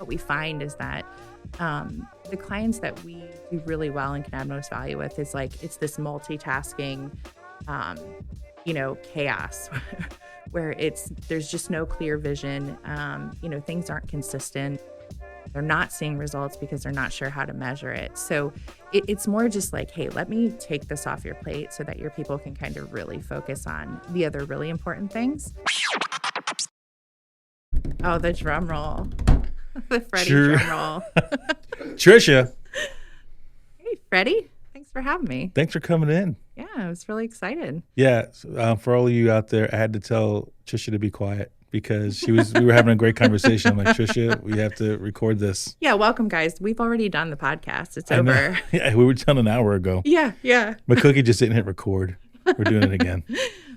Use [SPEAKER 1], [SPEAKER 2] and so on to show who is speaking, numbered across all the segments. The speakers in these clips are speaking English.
[SPEAKER 1] what we find is that the clients that we do really well and can add most value with is like it's this multitasking, um, chaos where there's just no clear vision. Things aren't consistent. They're not seeing results because they're not sure how to measure it. So it's more just like, hey, let me take this off your plate so that your people can kind of really focus on the other really important things. Oh, the drum roll. The Freddie drum roll.
[SPEAKER 2] Tricia.
[SPEAKER 1] Hey, Freddie. Thanks for having me.
[SPEAKER 2] Thanks for coming in.
[SPEAKER 1] Yeah, I was really excited.
[SPEAKER 2] Yeah, for all of you out there, I had to tell Tricia to be quiet because we were having a great conversation. I'm like, Tricia, we have to record this.
[SPEAKER 1] Yeah, welcome, guys. We've already done the podcast. It's over.
[SPEAKER 2] Yeah, we were done an hour ago.
[SPEAKER 1] Yeah.
[SPEAKER 2] My cookie just didn't hit record. We're doing it again.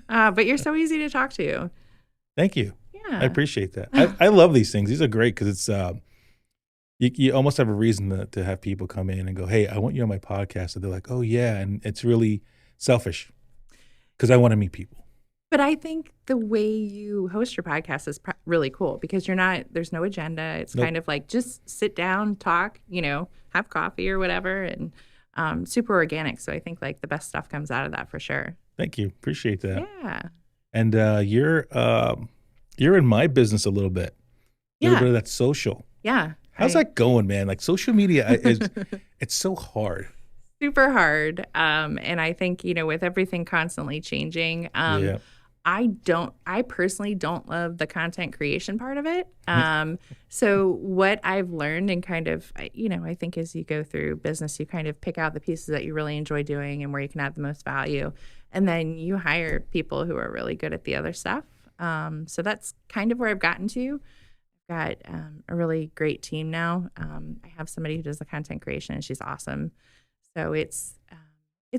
[SPEAKER 1] But you're so easy to talk to.
[SPEAKER 2] Thank you.
[SPEAKER 1] Yeah.
[SPEAKER 2] I appreciate that. I love these things. These are great because it's you almost have a reason to have people come in and go, hey, I want you on my podcast. And they're like, oh, yeah. And it's really selfish because I want to meet people.
[SPEAKER 1] But I think the way you host your podcast is really cool because there's no agenda. It's kind of like just sit down, talk, have coffee or whatever, and super organic. So I think like the best stuff comes out of that for sure.
[SPEAKER 2] Thank you. Appreciate that.
[SPEAKER 1] Yeah.
[SPEAKER 2] And you're in my business a little bit. A little bit of that social.
[SPEAKER 1] Yeah.
[SPEAKER 2] How's that going, man? Like social media it's so hard.
[SPEAKER 1] Super hard. And I think, with everything constantly changing, I personally don't love the content creation part of it. So what I've learned and kind of, I think as you go through business, you kind of pick out the pieces that you really enjoy doing and where you can add the most value. And then you hire people who are really good at the other stuff. So that's kind of where I've gotten to. I've got a really great team now. I have somebody who does the content creation and she's awesome. So it's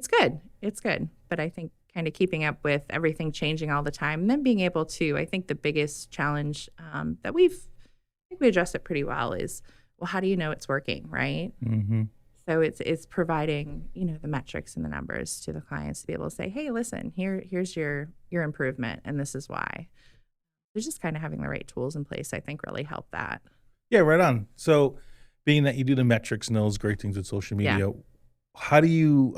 [SPEAKER 1] good. It's good. But I think kind of keeping up with everything changing all the time and then being able to, I think the biggest challenge that I think we addressed it pretty well is, well, how do you know it's working, right?
[SPEAKER 2] Mm-hmm.
[SPEAKER 1] So it's providing, the metrics and the numbers to the clients to be able to say, hey, listen, here's your improvement and this is why. They're just kind of having the right tools in place, I think really help that.
[SPEAKER 2] Yeah, right on. So being that you do the metrics and those great things with social media, how do you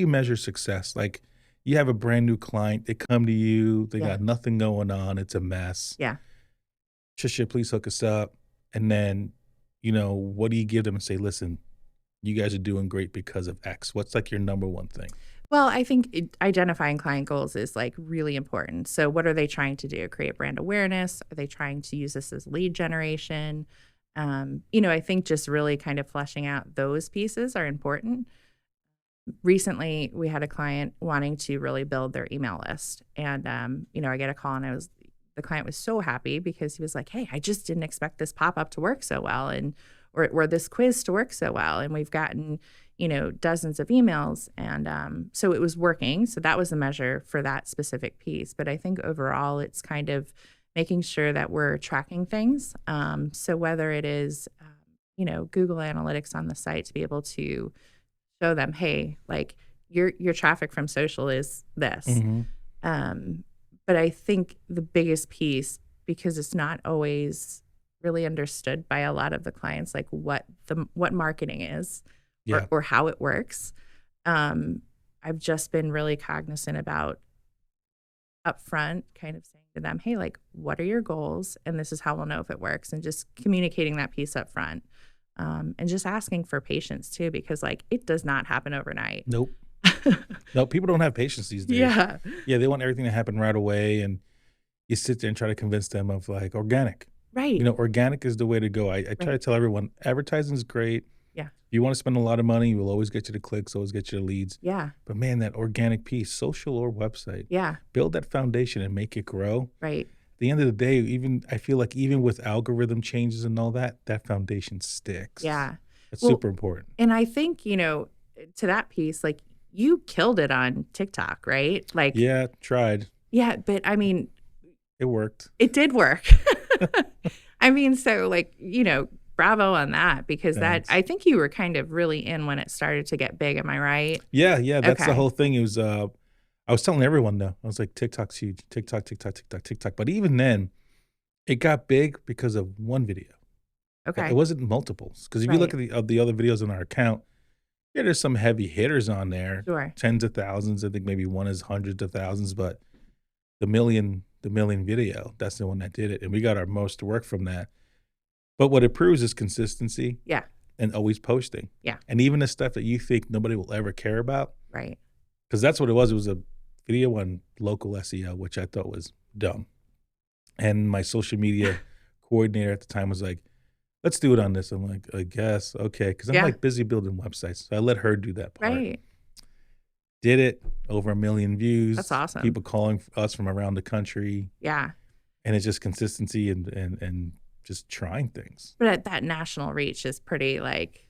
[SPEAKER 2] measure success? Like you have a brand new client, they come to you, they got nothing going on, it's a mess.
[SPEAKER 1] Yeah.
[SPEAKER 2] Tricia, please hook us up. And then, what do you give them and say, listen, you guys are doing great because of X? What's like your number one thing?
[SPEAKER 1] Well, I think identifying client goals is like really important. So what are they trying to do? Create brand awareness? Are they trying to use this as lead generation? I think just really kind of fleshing out those pieces are important. Recently, we had a client wanting to really build their email list. And, I get a call and the client was so happy because he was like, hey, I just didn't expect this pop-up to work so well or this quiz to work so well. And we've gotten, dozens of emails. And so it was working. So that was the measure for that specific piece. But I think overall, it's kind of making sure that we're tracking things. So whether it is, Google Analytics on the site to be able to show them, hey, like your traffic from social is this.
[SPEAKER 2] Mm-hmm.
[SPEAKER 1] But I think the biggest piece, because it's not always really understood by a lot of the clients, like what marketing is or how it works. I've just been really cognizant about upfront kind of saying to them, hey, like, what are your goals? And this is how we'll know if it works. And just communicating that piece up front. And just asking for patience too, because like it does not happen overnight.
[SPEAKER 2] Nope. No, people don't have patience these days.
[SPEAKER 1] Yeah.
[SPEAKER 2] Yeah, they want everything to happen right away. And you sit there and try to convince them of like organic.
[SPEAKER 1] Right.
[SPEAKER 2] Organic is the way to go. I try to tell everyone advertising is great.
[SPEAKER 1] Yeah.
[SPEAKER 2] If you want to spend a lot of money, we'll always get you the clicks, always get you the leads.
[SPEAKER 1] Yeah.
[SPEAKER 2] But man, that organic piece, social or website, build that foundation and make it grow.
[SPEAKER 1] Right.
[SPEAKER 2] At the end of the day, I feel like even with algorithm changes and all that foundation sticks.
[SPEAKER 1] Yeah.
[SPEAKER 2] It's super important.
[SPEAKER 1] And I think, to that piece, like you killed it on TikTok, right? Like,
[SPEAKER 2] yeah, tried.
[SPEAKER 1] Yeah. But I mean,
[SPEAKER 2] it worked.
[SPEAKER 1] It did work. I mean, so like, bravo on that because
[SPEAKER 2] Thanks.
[SPEAKER 1] I think you were kind of really in when it started to get big. Am I right?
[SPEAKER 2] Yeah. That's the whole thing. It was, I was telling everyone though, I was like, TikTok's huge, TikTok. But even then it got big because of one video. It
[SPEAKER 1] Okay.
[SPEAKER 2] wasn't multiples, because if you look
[SPEAKER 1] Right.
[SPEAKER 2] at the other videos on our account, yeah, there's some heavy hitters on there,
[SPEAKER 1] Sure.
[SPEAKER 2] tens of thousands. I think maybe one is hundreds of thousands, but the million video, that's the one that did it, and we got our most work from that. But what it proves is consistency
[SPEAKER 1] Yeah.
[SPEAKER 2] and always posting,
[SPEAKER 1] Yeah.
[SPEAKER 2] and even the stuff that you think nobody will ever care about,
[SPEAKER 1] Right.
[SPEAKER 2] because that's what it was. It was a video on local SEO, which I thought was dumb, and my social media coordinator at the time was like, "Let's do it on this." I'm like, "I guess, okay," because I'm,
[SPEAKER 1] Yeah.
[SPEAKER 2] like, busy building websites, so I let her do that part.
[SPEAKER 1] Right.
[SPEAKER 2] Did it, over 1,000,000
[SPEAKER 1] That's
[SPEAKER 2] views,
[SPEAKER 1] awesome.
[SPEAKER 2] people calling us from around the country,
[SPEAKER 1] Yeah.
[SPEAKER 2] and it's just consistency and just trying things.
[SPEAKER 1] That national reach is pretty, like,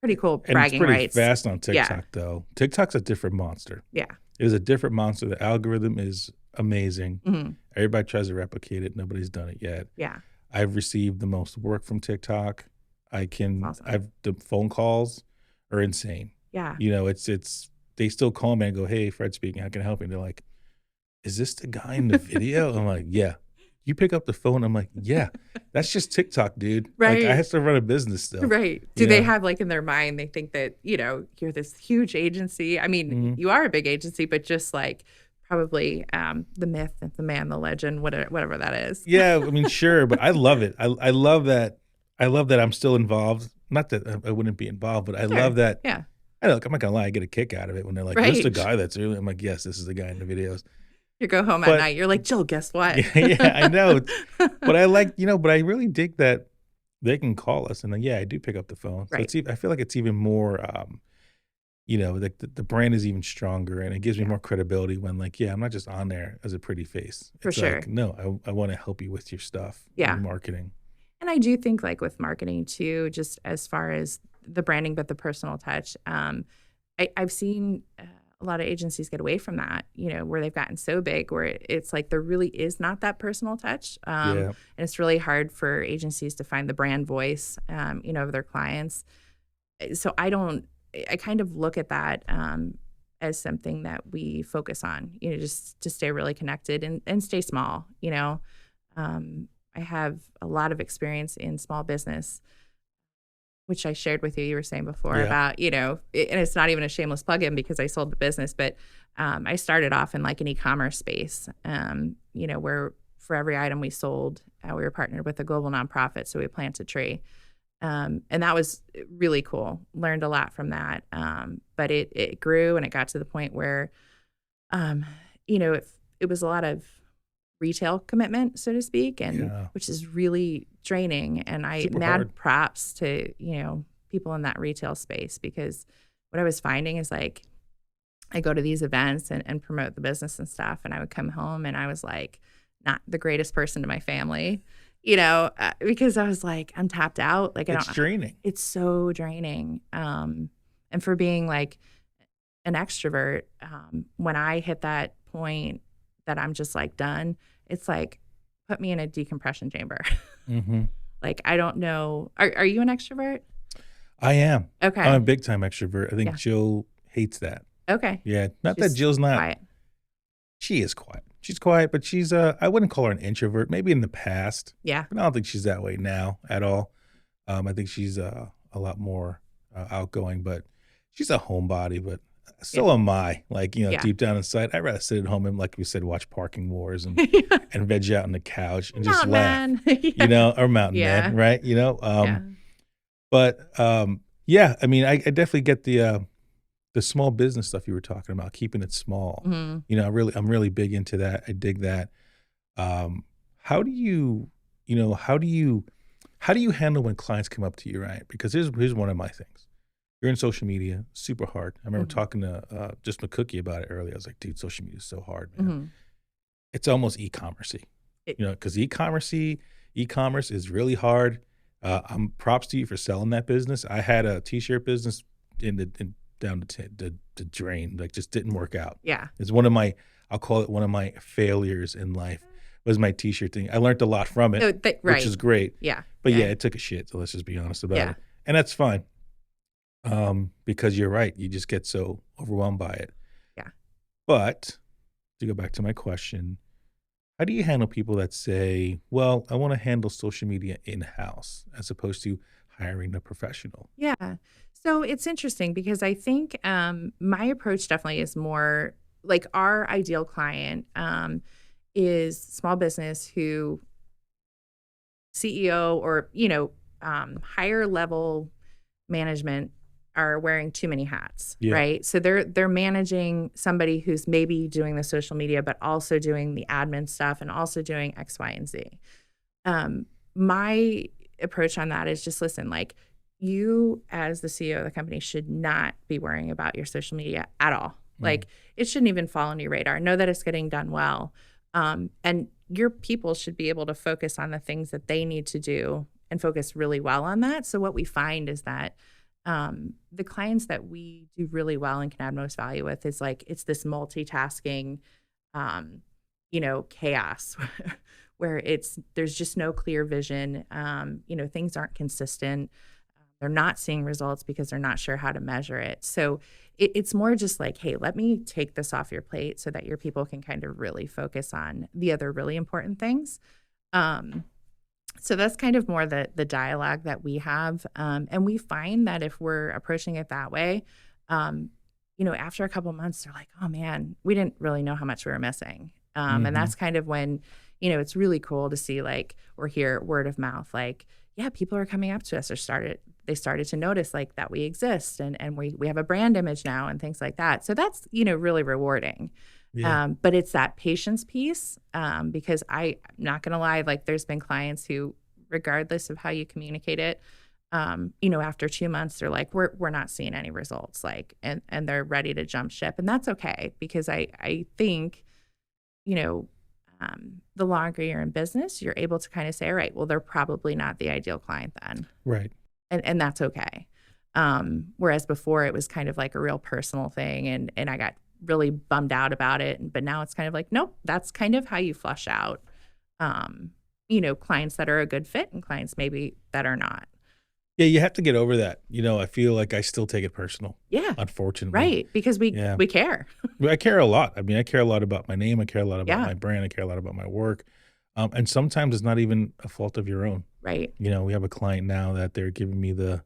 [SPEAKER 1] pretty cool
[SPEAKER 2] And it's
[SPEAKER 1] bragging
[SPEAKER 2] pretty
[SPEAKER 1] rights.
[SPEAKER 2] fast on
[SPEAKER 1] Yeah.
[SPEAKER 2] TikTok, though. TikTok's a different monster.
[SPEAKER 1] Yeah.
[SPEAKER 2] It is a different monster. The algorithm is amazing.
[SPEAKER 1] Mhm.
[SPEAKER 2] Everybody tries to replicate it. Nobody's done it yet.
[SPEAKER 1] Yeah.
[SPEAKER 2] I've received the most work from TikTok.
[SPEAKER 1] That's awesome.
[SPEAKER 2] The phone calls are insane.
[SPEAKER 1] Yeah.
[SPEAKER 2] You know, it's they still call me and go, "Hey, Fred speaking. How can I help you?" And they're like, "Is this the guy in the video?" I'm like, "Yeah." You pick up the phone. I'm like, "Yeah, that's just TikTok, dude." Like, I
[SPEAKER 1] Right.
[SPEAKER 2] have to run a business still.
[SPEAKER 1] Right. Do
[SPEAKER 2] You
[SPEAKER 1] they
[SPEAKER 2] know?
[SPEAKER 1] have, like, in their mind, they think that, you're this huge agency? I mean,
[SPEAKER 2] Mhm.
[SPEAKER 1] you are a big agency, but just, like, probably, the myth, the man, the legend, whatever that is.
[SPEAKER 2] Yeah, I mean, sure, but I love it. I love that. I love that I'm still involved. Not that I wouldn't be involved, but I
[SPEAKER 1] Sure.
[SPEAKER 2] love that.
[SPEAKER 1] Yeah.
[SPEAKER 2] I look, I'm not gonna lie, I get a kick out of it when they're like, "Is this the
[SPEAKER 1] Right.
[SPEAKER 2] guy that's really?" I'm like, "Yes, this is the guy in the videos."
[SPEAKER 1] You go home at
[SPEAKER 2] But
[SPEAKER 1] night, you're like, "Jill, guess what?"
[SPEAKER 2] yeah, yeah, I know. But I like, but I really dig that they can call us, and then, yeah, I do pick up the phone. So
[SPEAKER 1] Right.
[SPEAKER 2] I feel like it's even more, like the brand is even stronger, and it gives me
[SPEAKER 1] Yeah.
[SPEAKER 2] more credibility when, like, yeah, I'm not just on there as a pretty face.
[SPEAKER 1] For
[SPEAKER 2] It's
[SPEAKER 1] sure.
[SPEAKER 2] like, no, I want to help you with your stuff, your
[SPEAKER 1] Yeah.
[SPEAKER 2] marketing.
[SPEAKER 1] And I do think, like, with marketing too, just as far as the branding, but the personal touch, I've seen a lot of agencies get away from that, where they've gotten so big where it's like there really is not that personal touch.
[SPEAKER 2] Yeah,
[SPEAKER 1] And it's really hard for agencies to find the brand voice, of their clients. So I kind of look at that as something that we focus on, just to stay really connected and stay small, I have a lot of experience in small business, which I shared with you. You were saying before
[SPEAKER 2] yeah,
[SPEAKER 1] about, and it's not even a shameless plug-in because I sold the business, but I started off in like an e-commerce space, where for every item we sold, we were partnered with a global nonprofit, so we planted a tree. And that was really cool. Learned a lot from that. But it grew and it got to the point where, um, it was a lot of retail commitment, so to speak, and
[SPEAKER 2] yeah.
[SPEAKER 1] which is really draining. And I
[SPEAKER 2] Super hard.
[SPEAKER 1] mad props to, people in that retail space, because what I was finding is like I go to these events and promote the business and stuff, and I would come home and I was like not the greatest person to my family, because I was like, I'm tapped out. Like I
[SPEAKER 2] It's
[SPEAKER 1] don't,
[SPEAKER 2] draining.
[SPEAKER 1] it's so draining. And for being like an extrovert, when I hit that point that I'm just like done, it's like put me in a decompression chamber.
[SPEAKER 2] Mhm.
[SPEAKER 1] Like I don't know. Are you an extrovert?
[SPEAKER 2] I am. I'm a
[SPEAKER 1] Okay.
[SPEAKER 2] big time extrovert. I think
[SPEAKER 1] Yeah.
[SPEAKER 2] Jill hates that.
[SPEAKER 1] Okay.
[SPEAKER 2] Yeah, not that
[SPEAKER 1] She's
[SPEAKER 2] Jill's not.
[SPEAKER 1] quiet.
[SPEAKER 2] She is quiet. She's quiet, but she's, I wouldn't call her an introvert, maybe in the past,
[SPEAKER 1] Yeah.
[SPEAKER 2] but I don't think she's that way now at all. I think she's, a lot more, outgoing, but she's a homebody, but
[SPEAKER 1] Yeah.
[SPEAKER 2] so am I. Like,
[SPEAKER 1] Yeah.
[SPEAKER 2] deep down inside, I'd rather sit at home and, like we said, watch Parking Wars and veg out on the couch and just
[SPEAKER 1] Mountain
[SPEAKER 2] laugh,
[SPEAKER 1] man. Yeah.
[SPEAKER 2] or Mountain
[SPEAKER 1] Yeah.
[SPEAKER 2] Man, right?
[SPEAKER 1] Yeah.
[SPEAKER 2] But, yeah, I mean, I definitely get the small business stuff you were talking about, keeping it small.
[SPEAKER 1] Mhm.
[SPEAKER 2] I'm really big into that. I dig that. How do you, how do you handle when clients come up to you, right? Because here's one of my things. You're in social media, super hard. I remember
[SPEAKER 1] Mhm.
[SPEAKER 2] talking to just McCookie about it earlier. I was like, dude, social media is so hard, man.
[SPEAKER 1] Mhm.
[SPEAKER 2] It's almost e-commerce-y,
[SPEAKER 1] It
[SPEAKER 2] because e-commerce is really hard. I'm props to you for selling that business. I had a t-shirt business down the drain, like just didn't work out.
[SPEAKER 1] Yeah.
[SPEAKER 2] It's I'll call it one of my failures in life was my t-shirt thing. I learned a lot from it,
[SPEAKER 1] Oh,
[SPEAKER 2] which
[SPEAKER 1] right.
[SPEAKER 2] is great.
[SPEAKER 1] Yeah.
[SPEAKER 2] But yeah,
[SPEAKER 1] Yeah.
[SPEAKER 2] it took a shit. So let's just be honest about
[SPEAKER 1] Yeah.
[SPEAKER 2] it. And that's fine. Because you're right. You just get so overwhelmed by it.
[SPEAKER 1] Yeah.
[SPEAKER 2] But to go back to my question, How do you handle people that say, well, I want to handle social media in-house as opposed to hiring a professional?
[SPEAKER 1] Yeah. So it's interesting because I think my approach definitely is more like our ideal client is small business who CEO or, higher level management are wearing too many hats,
[SPEAKER 2] Yeah.
[SPEAKER 1] right? So they're managing somebody who's maybe doing the social media, but also doing the admin stuff and also doing X, Y, and Z. My approach on that is just listen, like you as the CEO of the company should not be worrying about your social media at all.
[SPEAKER 2] Mm.
[SPEAKER 1] Like it shouldn't even fall on your radar. Know that it's getting done well. And your people should be able to focus on the things that they need to do and focus really well on that. So what we find is that the clients that we do really well and can add most value with is like it's this multitasking, chaos where there's just no clear vision. Things aren't consistent. They're not seeing results because they're not sure how to measure it. So it's more just like, hey, let me take this off your plate so that your people can kind of really focus on the other really important things. So that's kind of more the dialogue that we have. And we find that if we're approaching it that way, after a couple months, they're like, oh man, we didn't really know how much we were missing. And
[SPEAKER 2] Mhm.
[SPEAKER 1] that's kind of when, it's really cool to see like, or hear word of mouth, like, yeah, people are coming up to us they started to notice like that we exist and we have a brand image now and things like that. So that's, really rewarding.
[SPEAKER 2] Yeah.
[SPEAKER 1] But it's that patience piece, because I'm not going to lie, like there's been clients who, regardless of how you communicate it, after 2 months, they're like, we're not seeing any results, like, and they're ready to jump ship. And that's okay because I think, you know, the longer you're in business, you're able to kind of say, all right, well, they're probably not the ideal client then.
[SPEAKER 2] Right.
[SPEAKER 1] And that's okay. Whereas before it was kind of like a real personal thing and I got really bummed out about it. But now it's kind of like, nope, that's kind of how you flush out, clients that are a good fit and clients maybe that are not.
[SPEAKER 2] Yeah, you have to get over that. I feel like I still take it personal,
[SPEAKER 1] Yeah.
[SPEAKER 2] unfortunately.
[SPEAKER 1] Right. Because
[SPEAKER 2] Yeah.
[SPEAKER 1] we care.
[SPEAKER 2] But I care a lot. I mean, I care a lot about my name. I care a lot about
[SPEAKER 1] Yeah.
[SPEAKER 2] my brand. I care a lot about my work. And sometimes it's not even a fault of your own.
[SPEAKER 1] Right.
[SPEAKER 2] We have a client now that they're giving me the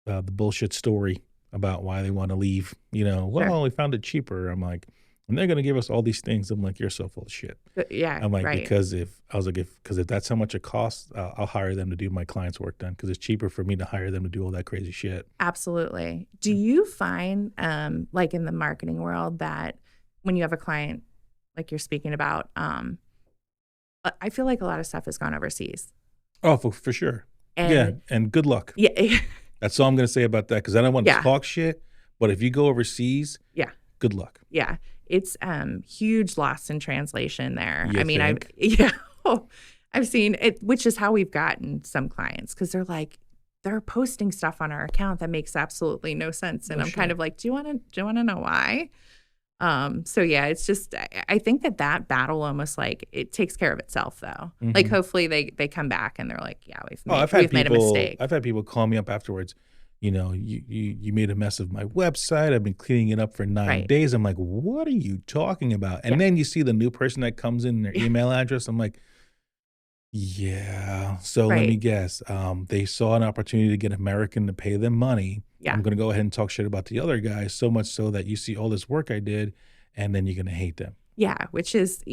[SPEAKER 2] bullshit story about why they want to leave.
[SPEAKER 1] Sure.
[SPEAKER 2] Well, we found it cheaper. I'm like, and they're going to give us all these things. I'm like, you're so full of shit.
[SPEAKER 1] Yeah.
[SPEAKER 2] I'm like,
[SPEAKER 1] Right.
[SPEAKER 2] because if that's how much it costs, I'll hire them to do my client's work done because it's cheaper for me to hire them to do all that crazy shit.
[SPEAKER 1] Absolutely. Do you find, like in the marketing world, that when you have a client like you're speaking about, I feel like a lot of stuff has gone overseas.
[SPEAKER 2] Oh, for sure. Yeah,
[SPEAKER 1] And
[SPEAKER 2] and good luck.
[SPEAKER 1] yeah,
[SPEAKER 2] That's all I'm going to say about that because I don't want to
[SPEAKER 1] yeah,
[SPEAKER 2] talk shit. But if you go overseas,
[SPEAKER 1] yeah,
[SPEAKER 2] good luck.
[SPEAKER 1] yeah. It's huge loss in translation there.
[SPEAKER 2] You
[SPEAKER 1] I mean,
[SPEAKER 2] think?
[SPEAKER 1] I've seen it, which is how we've gotten some clients because they're posting stuff on our account that makes absolutely no sense, and
[SPEAKER 2] No
[SPEAKER 1] I'm kind
[SPEAKER 2] shit.
[SPEAKER 1] of like, do you want to know why? So yeah, it's just I think that battle almost like it takes care of itself though. Like
[SPEAKER 2] Mhm.
[SPEAKER 1] hopefully they come back and they're like, yeah,
[SPEAKER 2] Oh,
[SPEAKER 1] we've made a mistake.
[SPEAKER 2] I've had people call me up afterwards. You made a mess of my website. I've been cleaning it up for 9
[SPEAKER 1] Right.
[SPEAKER 2] days. I'm like, what are you talking about? And
[SPEAKER 1] Yeah.
[SPEAKER 2] then you see the new person that comes in their
[SPEAKER 1] Yeah.
[SPEAKER 2] email address. I'm like, yeah. So let me
[SPEAKER 1] Right.
[SPEAKER 2] guess. They saw an opportunity to get American to pay them money.
[SPEAKER 1] Yeah.
[SPEAKER 2] I'm going to go ahead and talk shit about the other guy so much so that you see all this work I did, and then you're going to hate them.
[SPEAKER 1] Yeah, which is,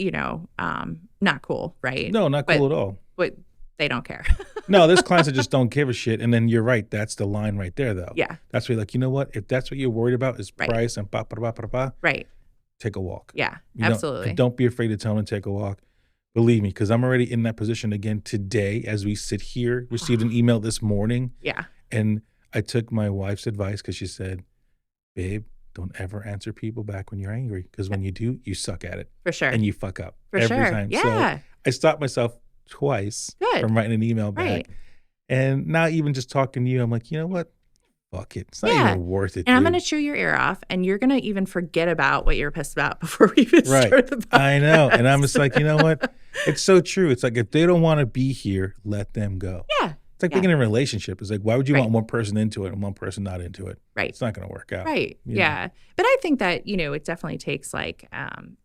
[SPEAKER 1] not cool, right?
[SPEAKER 2] No, not cool at all.
[SPEAKER 1] But they don't care.
[SPEAKER 2] No, there's clients that just don't give a shit. And then you're right. That's the line right there, though.
[SPEAKER 1] Yeah.
[SPEAKER 2] That's where you're like, you know what? If that's what you're worried about is
[SPEAKER 1] Right.
[SPEAKER 2] price and
[SPEAKER 1] Right.
[SPEAKER 2] take a walk.
[SPEAKER 1] Yeah,
[SPEAKER 2] And
[SPEAKER 1] absolutely.
[SPEAKER 2] don't be afraid to tell them to take a walk. Believe me, because I'm already in that position again today as we sit here. Received an email this morning,
[SPEAKER 1] Yeah.
[SPEAKER 2] and I took my wife's advice because she said, babe, don't ever answer people back when you're angry because when you do, you suck at it
[SPEAKER 1] For sure.
[SPEAKER 2] and you fuck up
[SPEAKER 1] For
[SPEAKER 2] every
[SPEAKER 1] sure.
[SPEAKER 2] time.
[SPEAKER 1] Yeah.
[SPEAKER 2] So I stopped myself twice
[SPEAKER 1] Good.
[SPEAKER 2] from writing an email back.
[SPEAKER 1] Right.
[SPEAKER 2] And now even just talking to you, I'm like, you know what? Fuck it. It's not
[SPEAKER 1] Yeah.
[SPEAKER 2] even worth it,
[SPEAKER 1] And I'm
[SPEAKER 2] dude.
[SPEAKER 1] going to chew your ear off, and you're going to even forget about what you're pissed about before we even
[SPEAKER 2] Right.
[SPEAKER 1] start the podcast.
[SPEAKER 2] I know. And I'm just like, you know what? It's so true. It's like if they don't want to be here, let them go.
[SPEAKER 1] Yeah.
[SPEAKER 2] It's like
[SPEAKER 1] Yeah.
[SPEAKER 2] being in a relationship. It's like, why would you want
[SPEAKER 1] Right.
[SPEAKER 2] one person into it and one person not into it?
[SPEAKER 1] Right.
[SPEAKER 2] It's not going to work out.
[SPEAKER 1] Right.
[SPEAKER 2] You know?
[SPEAKER 1] Yeah. But I think that, it definitely takes like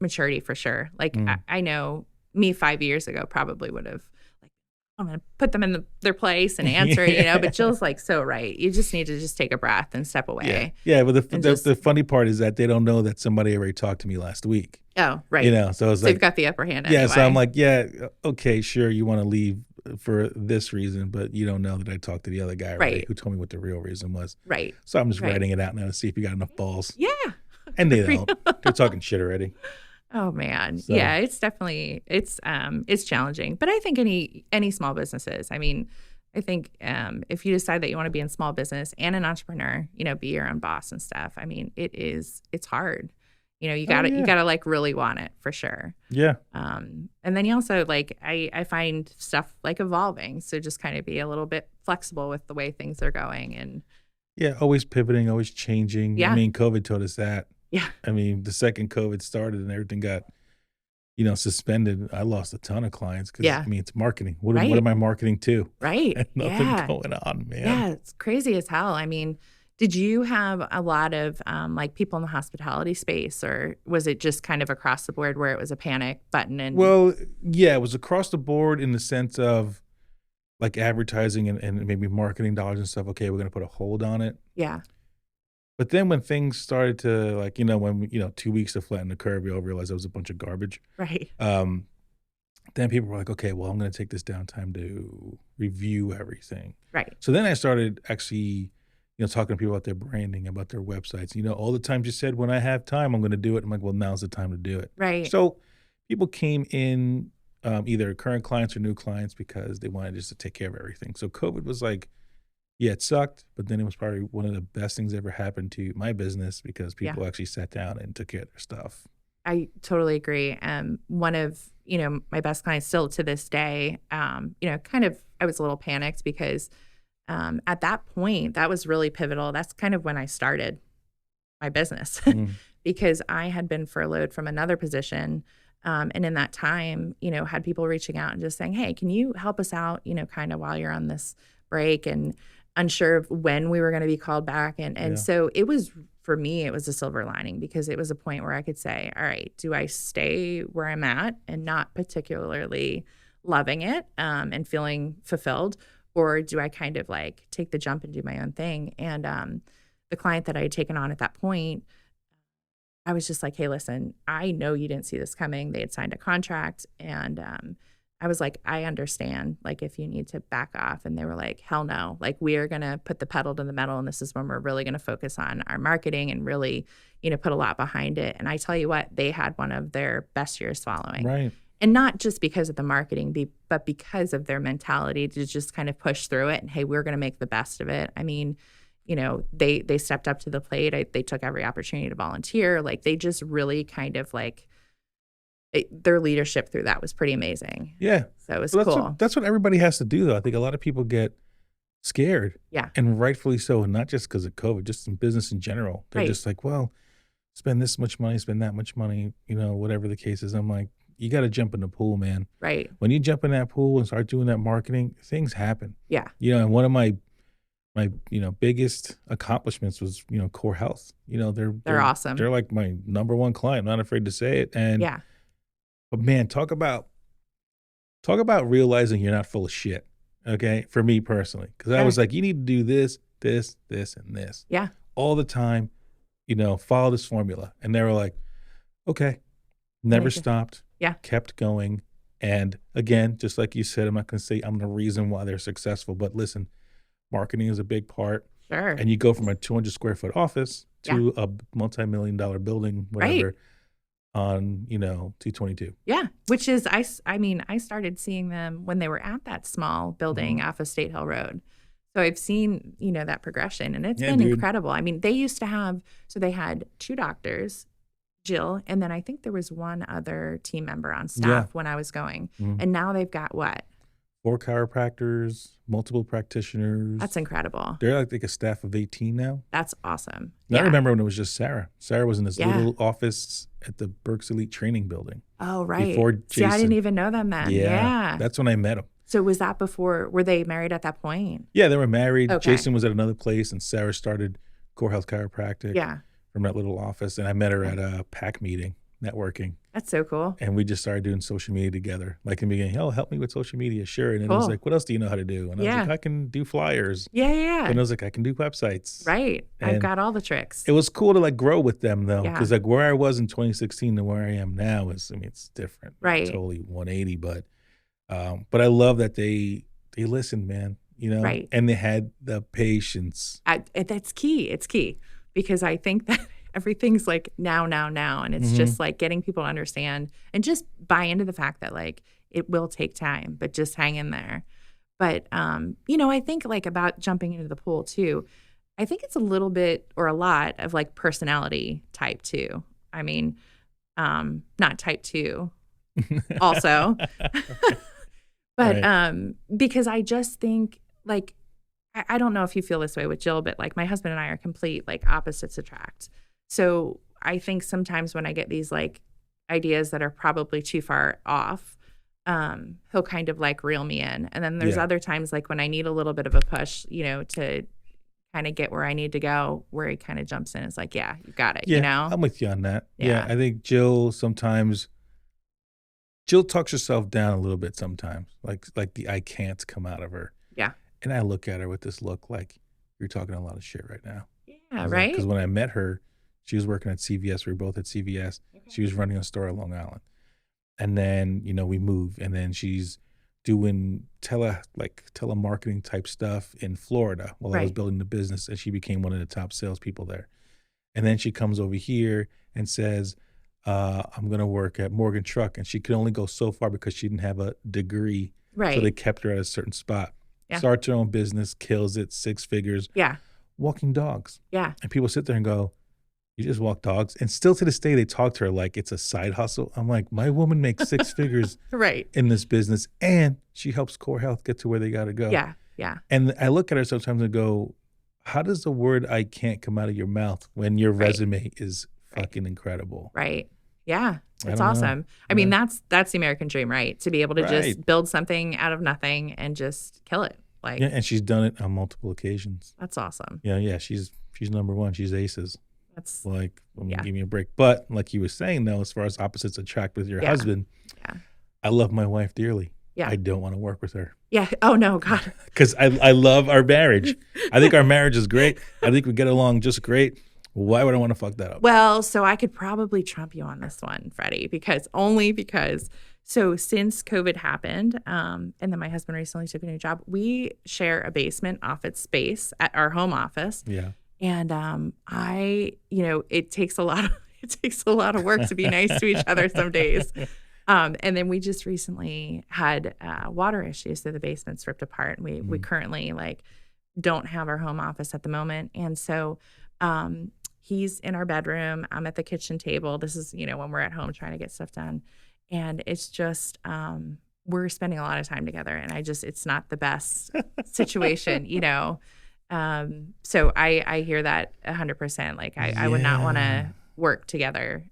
[SPEAKER 1] maturity for sure. Like
[SPEAKER 2] Mm.
[SPEAKER 1] I know me 5 years ago probably would have like, I'm going to put them in their place and answer, but Jill's like so right. You just need to just take a breath and step
[SPEAKER 2] Yeah.
[SPEAKER 1] away.
[SPEAKER 2] Yeah. But
[SPEAKER 1] And
[SPEAKER 2] the funny part is that they don't know that somebody already talked to me last week.
[SPEAKER 1] Oh, right.
[SPEAKER 2] So it's
[SPEAKER 1] So you've
[SPEAKER 2] like,
[SPEAKER 1] got the upper hand
[SPEAKER 2] yeah. So I'm
[SPEAKER 1] anyway.
[SPEAKER 2] like, yeah, okay, sure. You want to leave for this reason, but you don't know that I talked to the other guy already
[SPEAKER 1] Right.
[SPEAKER 2] who told me what the real reason was.
[SPEAKER 1] Right.
[SPEAKER 2] So I'm just
[SPEAKER 1] Right.
[SPEAKER 2] writing it out now to see if you got enough balls.
[SPEAKER 1] Yeah.
[SPEAKER 2] And they don't. They're talking shit already.
[SPEAKER 1] Oh man.
[SPEAKER 2] So.
[SPEAKER 1] Yeah, it's definitely it's challenging. But I think any small businesses, I think if you decide that you want to be in small business and an entrepreneur, be your own boss and stuff. It's hard. You gotta like really want it for sure.
[SPEAKER 2] Yeah.
[SPEAKER 1] And then you also like I find stuff like evolving. So just kind of be a little bit flexible with the way things are going and
[SPEAKER 2] Yeah, always pivoting, always changing.
[SPEAKER 1] Yeah.
[SPEAKER 2] COVID taught us that.
[SPEAKER 1] yeah.
[SPEAKER 2] The second COVID started and everything got, suspended, I lost a ton of clients because,
[SPEAKER 1] Yeah.
[SPEAKER 2] it's marketing. What
[SPEAKER 1] Right.
[SPEAKER 2] am I marketing to?
[SPEAKER 1] Right.
[SPEAKER 2] And nothing
[SPEAKER 1] Yeah.
[SPEAKER 2] going on, man.
[SPEAKER 1] Yeah, it's crazy as hell. Did you have a lot of like people in the hospitality space, or was it just kind of across the board where it was a panic button? And
[SPEAKER 2] Well, yeah, it was across the board in the sense of like advertising and maybe marketing dollars and stuff. Okay, we're going to put a hold on it.
[SPEAKER 1] yeah,
[SPEAKER 2] But then when things started to like, when, 2 weeks to flatten the curve, we all realized it was a bunch of garbage.
[SPEAKER 1] right,
[SPEAKER 2] Then people were like, okay, well, I'm going to take this downtime to review everything.
[SPEAKER 1] right,
[SPEAKER 2] So then I started actually, talking to people about their branding, about their websites. All the times you said, when I have time, I'm going to do it. I'm like, well, now's the time to do it.
[SPEAKER 1] right,
[SPEAKER 2] So people came in, either current clients or new clients, because they wanted just to take care of everything. So COVID was like, yeah, it sucked, but then it was probably one of the best things ever happened to my business because people actually sat down and took care of their stuff.
[SPEAKER 1] I totally agree. One of my best clients still to this day, kind of I was a little panicked because at that point that was really pivotal. That's kind of when I started my business because I had been furloughed from another position. And in that time, had people reaching out and just saying, hey, can you help us out, kind of while you're on this break, and unsure of when we were going to be called back. And so it was, for me, it was a silver lining because it was a point where I could say, all right, do I stay where I'm at and not particularly loving it and feeling fulfilled? Or do I kind of like take the jump and do my own thing? And the client that I had taken on at that point, I was just like, hey, listen, I know you didn't see this coming. They had signed a contract. And I was like, I understand, like, if you need to back off. And they were like, hell no. Like, we are going to put the pedal to the metal. And this is when we're really going to focus on our marketing and really, put a lot behind it. And I tell you what, they had one of their best years following.
[SPEAKER 2] Right.
[SPEAKER 1] And not just because of the marketing, but because of their mentality to just kind of push through it. And hey, we're going to make the best of it. They stepped up to the plate. They took every opportunity to volunteer. Like, they just really kind of like, their leadership through that was pretty amazing.
[SPEAKER 2] Yeah.
[SPEAKER 1] So it was
[SPEAKER 2] Well,
[SPEAKER 1] cool.
[SPEAKER 2] That's what everybody has to do, though. I think a lot of people get scared.
[SPEAKER 1] Yeah.
[SPEAKER 2] And rightfully so, and not just because of COVID, just in business in general. They're
[SPEAKER 1] Right.
[SPEAKER 2] just like, well, spend this much money, spend that much money, whatever the case is. I'm like, you got to jump in the pool, man.
[SPEAKER 1] Right.
[SPEAKER 2] When you jump in that pool and start doing that marketing, things happen.
[SPEAKER 1] Yeah.
[SPEAKER 2] And one of my biggest accomplishments was, Core Health. They're
[SPEAKER 1] awesome.
[SPEAKER 2] They're like my number one client. I'm not afraid to say it. And
[SPEAKER 1] Yeah.
[SPEAKER 2] but man, talk about realizing you're not full of shit. Okay, for me personally, because I was like, you need to do this, this, this, and this.
[SPEAKER 1] Yeah.
[SPEAKER 2] All the time. Follow this formula, and they were like, okay, never stopped.
[SPEAKER 1] Yeah.
[SPEAKER 2] Kept going, and again, just like you said, I'm not going to say I'm the reason why they're successful, but listen, marketing is a big part.
[SPEAKER 1] Sure.
[SPEAKER 2] And you go from a 200 square foot office to a multi-million-dollar building, whatever, on 222.
[SPEAKER 1] Yeah, which is I started seeing them when they were at that small building off of State Hill Road. So I've seen, that progression, and it's been incredible. They used to have, so they had 2 doctors, Jill, and then I think there was one other team member on staff when I was going. And now they've got what?
[SPEAKER 2] 4 chiropractors, multiple practitioners.
[SPEAKER 1] That's incredible.
[SPEAKER 2] They're like a staff of 18 now.
[SPEAKER 1] That's awesome.
[SPEAKER 2] I remember when it was just Sarah. Sarah was in this little office at the Berks Elite Training Building.
[SPEAKER 1] Oh, right.
[SPEAKER 2] Before
[SPEAKER 1] See, I
[SPEAKER 2] Jason.
[SPEAKER 1] didn't even know them then. Yeah.
[SPEAKER 2] That's when I met him.
[SPEAKER 1] So was that before, were they married at that point?
[SPEAKER 2] Yeah, they were married.
[SPEAKER 1] Okay.
[SPEAKER 2] Jason was at another place, and Sarah started Core Health Chiropractic
[SPEAKER 1] Yeah.
[SPEAKER 2] from that little office. And I met her
[SPEAKER 1] Yeah.
[SPEAKER 2] at a PAC meeting, networking.
[SPEAKER 1] That's so cool.
[SPEAKER 2] And we just started doing social media together. Like in the beginning, oh, help me with social media. Sure. And then it was
[SPEAKER 1] Cool.
[SPEAKER 2] like, what else do you know how to do? And I was like,
[SPEAKER 1] Yeah.
[SPEAKER 2] I can do flyers.
[SPEAKER 1] Yeah, yeah,
[SPEAKER 2] And
[SPEAKER 1] yeah.
[SPEAKER 2] I was like, I can do websites.
[SPEAKER 1] Right. I've
[SPEAKER 2] And
[SPEAKER 1] got all the tricks.
[SPEAKER 2] it was cool to like grow with them though.
[SPEAKER 1] Yeah.
[SPEAKER 2] Cause like where I was in 2016 to where I am now is, I mean, it's different.
[SPEAKER 1] Right.
[SPEAKER 2] Totally 180. But I love that they listened, man, you know,
[SPEAKER 1] Right.
[SPEAKER 2] and they had the patience.
[SPEAKER 1] That's key. It's key because I think that everything's like now, and it's
[SPEAKER 2] Mhm.
[SPEAKER 1] just like getting people to understand and just buy into the fact that like it will take time, but just hang in there. But I think like about jumping into the pool too. I think it's a little bit or a lot of like personality type too. I mean, not type 2 also. But
[SPEAKER 2] Right.
[SPEAKER 1] because I just think like I don't know if you feel this way with Jill, but like my husband and I are complete like opposites attract. So I think sometimes when I get these like ideas that are probably too far off, he'll kind of like reel me in. And then there's
[SPEAKER 2] Yeah.
[SPEAKER 1] other times like when I need a little bit of a push, to kind of get where I need to go, where he kind of jumps in. It's like, yeah, you got it,
[SPEAKER 2] Yeah. I'm with you on that. Yeah.
[SPEAKER 1] Yeah.
[SPEAKER 2] I think Jill talks herself down a little bit sometimes, like the I can't come out of her.
[SPEAKER 1] Yeah.
[SPEAKER 2] And I look at her with this look like you're talking a lot of shit right now.
[SPEAKER 1] Yeah. Right.
[SPEAKER 2] Because when I met her, she was working at CVS. We were both at CVS. She was running a store on Long Island. And then, we moved. And then she's doing telemarketing type stuff in Florida while I was
[SPEAKER 1] Right.
[SPEAKER 2] building the business. And she became one of the top salespeople there. And then she comes over here and says, I'm going to work at Morgan Truck. And she could only go so far because she didn't have a degree. So they
[SPEAKER 1] Right.
[SPEAKER 2] kept her at a certain spot.
[SPEAKER 1] Yeah.
[SPEAKER 2] Starts her own business, kills it, 6 figures,
[SPEAKER 1] Yeah.
[SPEAKER 2] walking dogs.
[SPEAKER 1] Yeah.
[SPEAKER 2] And people sit there and go, you just walk dogs? And still to this day, they talk to her like it's a side hustle. I'm like, my woman makes 6 figures
[SPEAKER 1] Right.
[SPEAKER 2] in this business, and she helps Core Health get to where they got to go.
[SPEAKER 1] Yeah. Yeah.
[SPEAKER 2] And I look at her sometimes and go, how does the word I can't come out of your mouth when your
[SPEAKER 1] Right.
[SPEAKER 2] resume is
[SPEAKER 1] Right.
[SPEAKER 2] fucking incredible?
[SPEAKER 1] Right. Yeah.
[SPEAKER 2] I
[SPEAKER 1] It's
[SPEAKER 2] don't know.
[SPEAKER 1] awesome. I mean,
[SPEAKER 2] Yeah.
[SPEAKER 1] that's the American dream, right? To be able to
[SPEAKER 2] Right.
[SPEAKER 1] just build something out of nothing and just kill it. Like,
[SPEAKER 2] Yeah, and she's done it on multiple occasions.
[SPEAKER 1] that's awesome.
[SPEAKER 2] Yeah, she's number one. She's aces.
[SPEAKER 1] That's,
[SPEAKER 2] Like,
[SPEAKER 1] Yeah.
[SPEAKER 2] give me a break. But like you were saying, though, as far as opposites attract with your
[SPEAKER 1] Yeah.
[SPEAKER 2] husband,
[SPEAKER 1] yeah.
[SPEAKER 2] I love my wife dearly.
[SPEAKER 1] Yeah.
[SPEAKER 2] I don't want to work with her
[SPEAKER 1] Yeah. Oh, no, God.
[SPEAKER 2] because I love our marriage. I think our marriage is great. I think we get along just great. Why would I want to fuck that up?
[SPEAKER 1] Well, so I could probably trump you on this one, Freddie, because so since COVID happened, and then my husband recently took a new job, we share a basement office space at our home office.
[SPEAKER 2] Yeah.
[SPEAKER 1] And it takes a lot of work to be nice to each other some days. And then we just recently had water issues, so the basement's ripped apart, and we currently like don't have our home office at the moment. And so he's in our bedroom, I'm at the kitchen table. This is when we're at home trying to get stuff done, and it's just we're spending a lot of time together, and it's not the best situation. So I hear that 100%. Like I would not want
[SPEAKER 2] Yeah.
[SPEAKER 1] to work together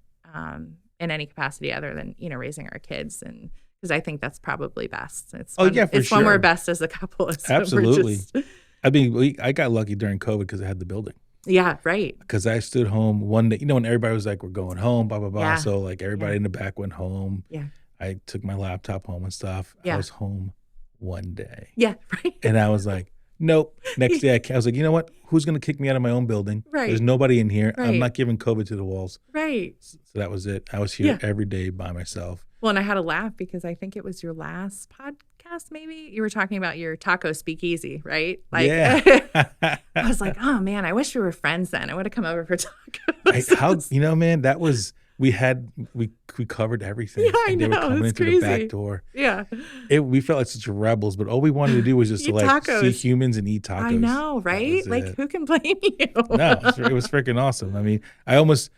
[SPEAKER 1] in any capacity other than raising our kids, and because I think that's probably best. It's
[SPEAKER 2] Oh, yeah, for
[SPEAKER 1] it's when we're
[SPEAKER 2] sure.
[SPEAKER 1] best as a couple. Is when we're
[SPEAKER 2] Absolutely.
[SPEAKER 1] just-
[SPEAKER 2] I mean, I got lucky during COVID because I had the building.
[SPEAKER 1] yeah, right.
[SPEAKER 2] Because I stood home one day, when everybody was like, we're going home, blah, blah, blah.
[SPEAKER 1] Yeah.
[SPEAKER 2] So like everybody
[SPEAKER 1] Yeah.
[SPEAKER 2] in the back went home.
[SPEAKER 1] Yeah,
[SPEAKER 2] I took my laptop home and stuff. I
[SPEAKER 1] Yeah.
[SPEAKER 2] was home one day.
[SPEAKER 1] yeah, right.
[SPEAKER 2] And I was like, nope. Next day, I was like, you know what? Who's going to kick me out of my own building?
[SPEAKER 1] Right.
[SPEAKER 2] There's nobody in here.
[SPEAKER 1] Right.
[SPEAKER 2] I'm not giving COVID to the walls.
[SPEAKER 1] Right.
[SPEAKER 2] So that was it. I was here
[SPEAKER 1] Yeah.
[SPEAKER 2] every day by myself.
[SPEAKER 1] Well, and I had to laugh because I think it was your last podcast, maybe you were talking about your taco speakeasy, right? Like,
[SPEAKER 2] Yeah.
[SPEAKER 1] I was like, oh man, I wish we were friends then. I would have come over for tacos.
[SPEAKER 2] Man, that was, we covered everything.
[SPEAKER 1] Yeah, I
[SPEAKER 2] and they were
[SPEAKER 1] know,
[SPEAKER 2] coming in
[SPEAKER 1] it's
[SPEAKER 2] through the
[SPEAKER 1] crazy.
[SPEAKER 2] back door.
[SPEAKER 1] Yeah.
[SPEAKER 2] We felt like such rebels, but all we wanted to do was just to
[SPEAKER 1] Eat
[SPEAKER 2] like see
[SPEAKER 1] tacos.
[SPEAKER 2] humans and eat tacos.
[SPEAKER 1] I know,
[SPEAKER 2] That
[SPEAKER 1] right?
[SPEAKER 2] was
[SPEAKER 1] Like,
[SPEAKER 2] it.
[SPEAKER 1] who can blame you?
[SPEAKER 2] No, it was freaking awesome. I mean, I almost